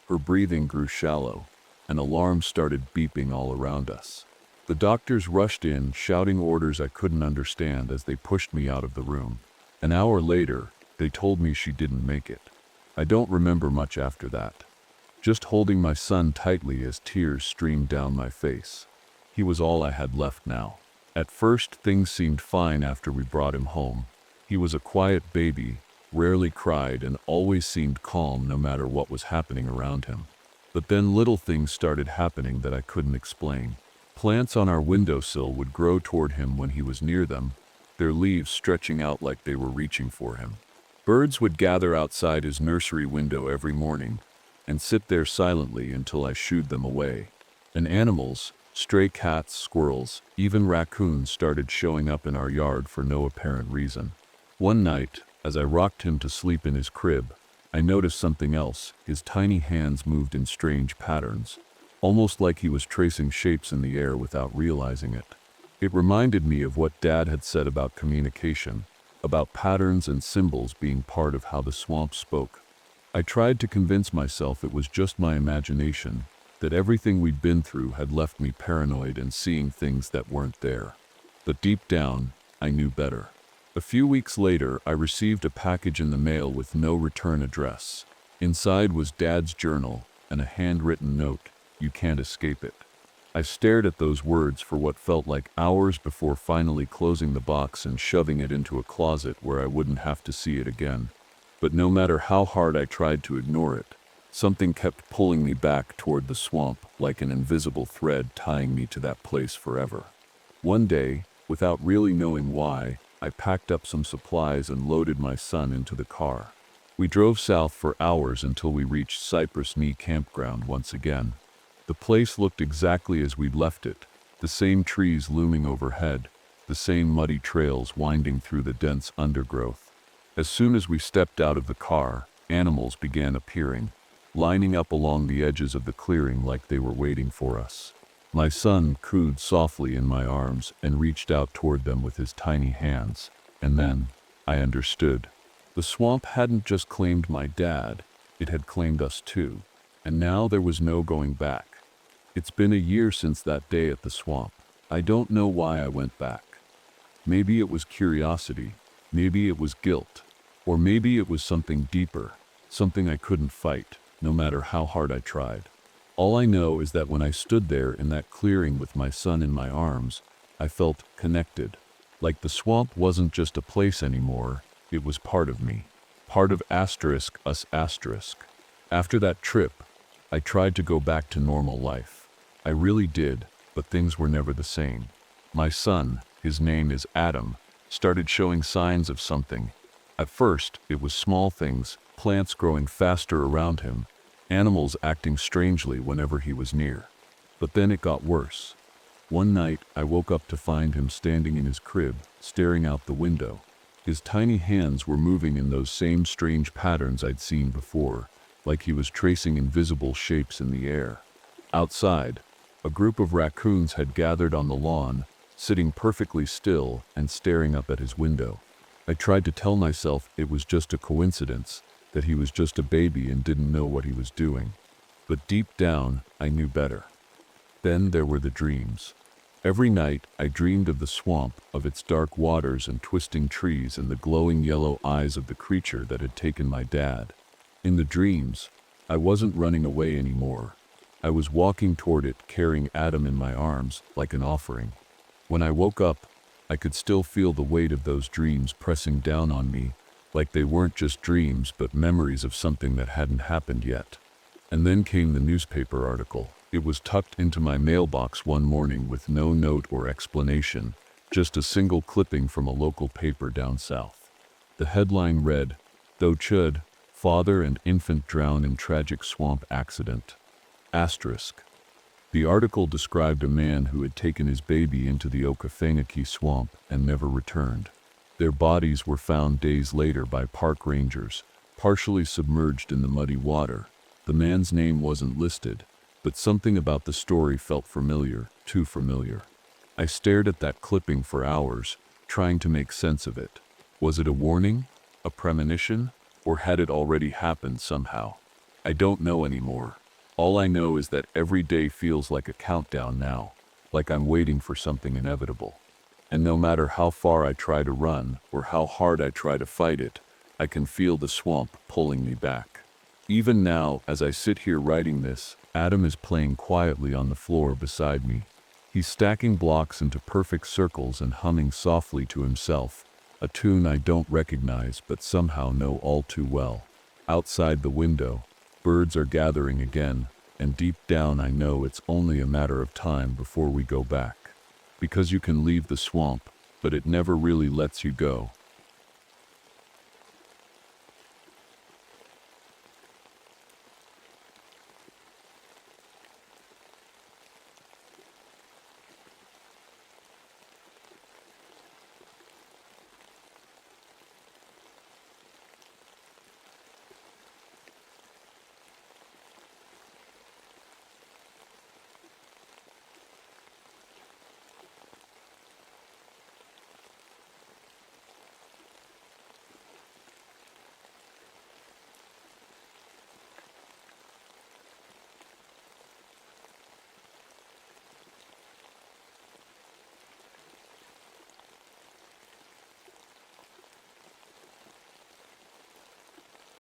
her breathing grew shallow, and alarms started beeping all around us. The doctors rushed in, shouting orders I couldn't understand as they pushed me out of the room. An hour later, they told me she didn't make it. I don't remember much after that. Just holding my son tightly as tears streamed down my face. He was all I had left now. At first, things seemed fine after we brought him home. He was a quiet baby, rarely cried, and always seemed calm no matter what was happening around him. But then little things started happening that I couldn't explain. Plants on our windowsill would grow toward him when he was near them, their leaves stretching out like they were reaching for him. Birds would gather outside his nursery window every morning and sit there silently until I shooed them away. And animals, stray cats, squirrels, even raccoons started showing up in our yard for no apparent reason. One night, as I rocked him to sleep in his crib, I noticed something else. His tiny hands moved in strange patterns, almost like he was tracing shapes in the air without realizing it. It reminded me of what Dad had said about communication, about patterns and symbols being part of how the swamp spoke. I tried to convince myself it was just my imagination, that everything we'd been through had left me paranoid and seeing things that weren't there. But deep down, I knew better. A few weeks later, I received a package in the mail with no return address. Inside was Dad's journal and a handwritten note, "You can't escape it." I stared at those words for what felt like hours before finally closing the box and shoving it into a closet where I wouldn't have to see it again. But no matter how hard I tried to ignore it, something kept pulling me back toward the swamp like an invisible thread tying me to that place forever. One day, without really knowing why, I packed up some supplies and loaded my son into the car. We drove south for hours until we reached Cypress Knee Campground once again. The place looked exactly as we'd left it, the same trees looming overhead, the same muddy trails winding through the dense undergrowth. As soon as we stepped out of the car, animals began appearing, lining up along the edges of the clearing like they were waiting for us. My son cooed softly in my arms and reached out toward them with his tiny hands, and then I understood. The swamp hadn't just claimed my dad, it had claimed us too, and now there was no going back. It's been a year since that day at the swamp. I don't know why I went back. Maybe it was curiosity, maybe it was guilt, or maybe it was something deeper, something I couldn't fight, no matter how hard I tried. All I know is that when I stood there in that clearing with my son in my arms, I felt connected. Like the swamp wasn't just a place anymore, it was part of me. Part of us. After that trip, I tried to go back to normal life. I really did, but things were never the same. My son, his name is Adam, started showing signs of something. At first, it was small things, plants growing faster around him, animals acting strangely whenever he was near. But then it got worse. One night, I woke up to find him standing in his crib, staring out the window. His tiny hands were moving in those same strange patterns I'd seen before, like he was tracing invisible shapes in the air. Outside, a group of raccoons had gathered on the lawn, sitting perfectly still and staring up at his window. I tried to tell myself it was just a coincidence, that he was just a baby and didn't know what he was doing. But deep down, I knew better. Then there were the dreams. Every night, I dreamed of the swamp, of its dark waters and twisting trees and the glowing yellow eyes of the creature that had taken my dad. In the dreams, I wasn't running away anymore. I was walking toward it, carrying Adam in my arms like an offering. When I woke up, I could still feel the weight of those dreams pressing down on me, like they weren't just dreams but memories of something that hadn't happened yet. And then came the newspaper article. It was tucked into my mailbox one morning with no note or explanation, just a single clipping from a local paper down south. The headline read, "Though Chud, Father and infant drown in tragic swamp accident. Asterisk. The article described a man who had taken his baby into the Okefenokee swamp and never returned. Their bodies were found days later by park rangers, partially submerged in the muddy water. The man's name wasn't listed, but something about the story felt familiar, too familiar. I stared at that clipping for hours, trying to make sense of it. Was it a warning? A premonition? Or had it already happened somehow? I don't know anymore. All I know is that every day feels like a countdown now, like I'm waiting for something inevitable. And no matter how far I try to run, or how hard I try to fight it, I can feel the swamp pulling me back. Even now, as I sit here writing this, Adam is playing quietly on the floor beside me. He's stacking blocks into perfect circles and humming softly to himself, a tune I don't recognize but somehow know all too well. Outside the window, birds are gathering again, and deep down I know it's only a matter of time before we go back. Because you can leave the swamp, but it never really lets you go.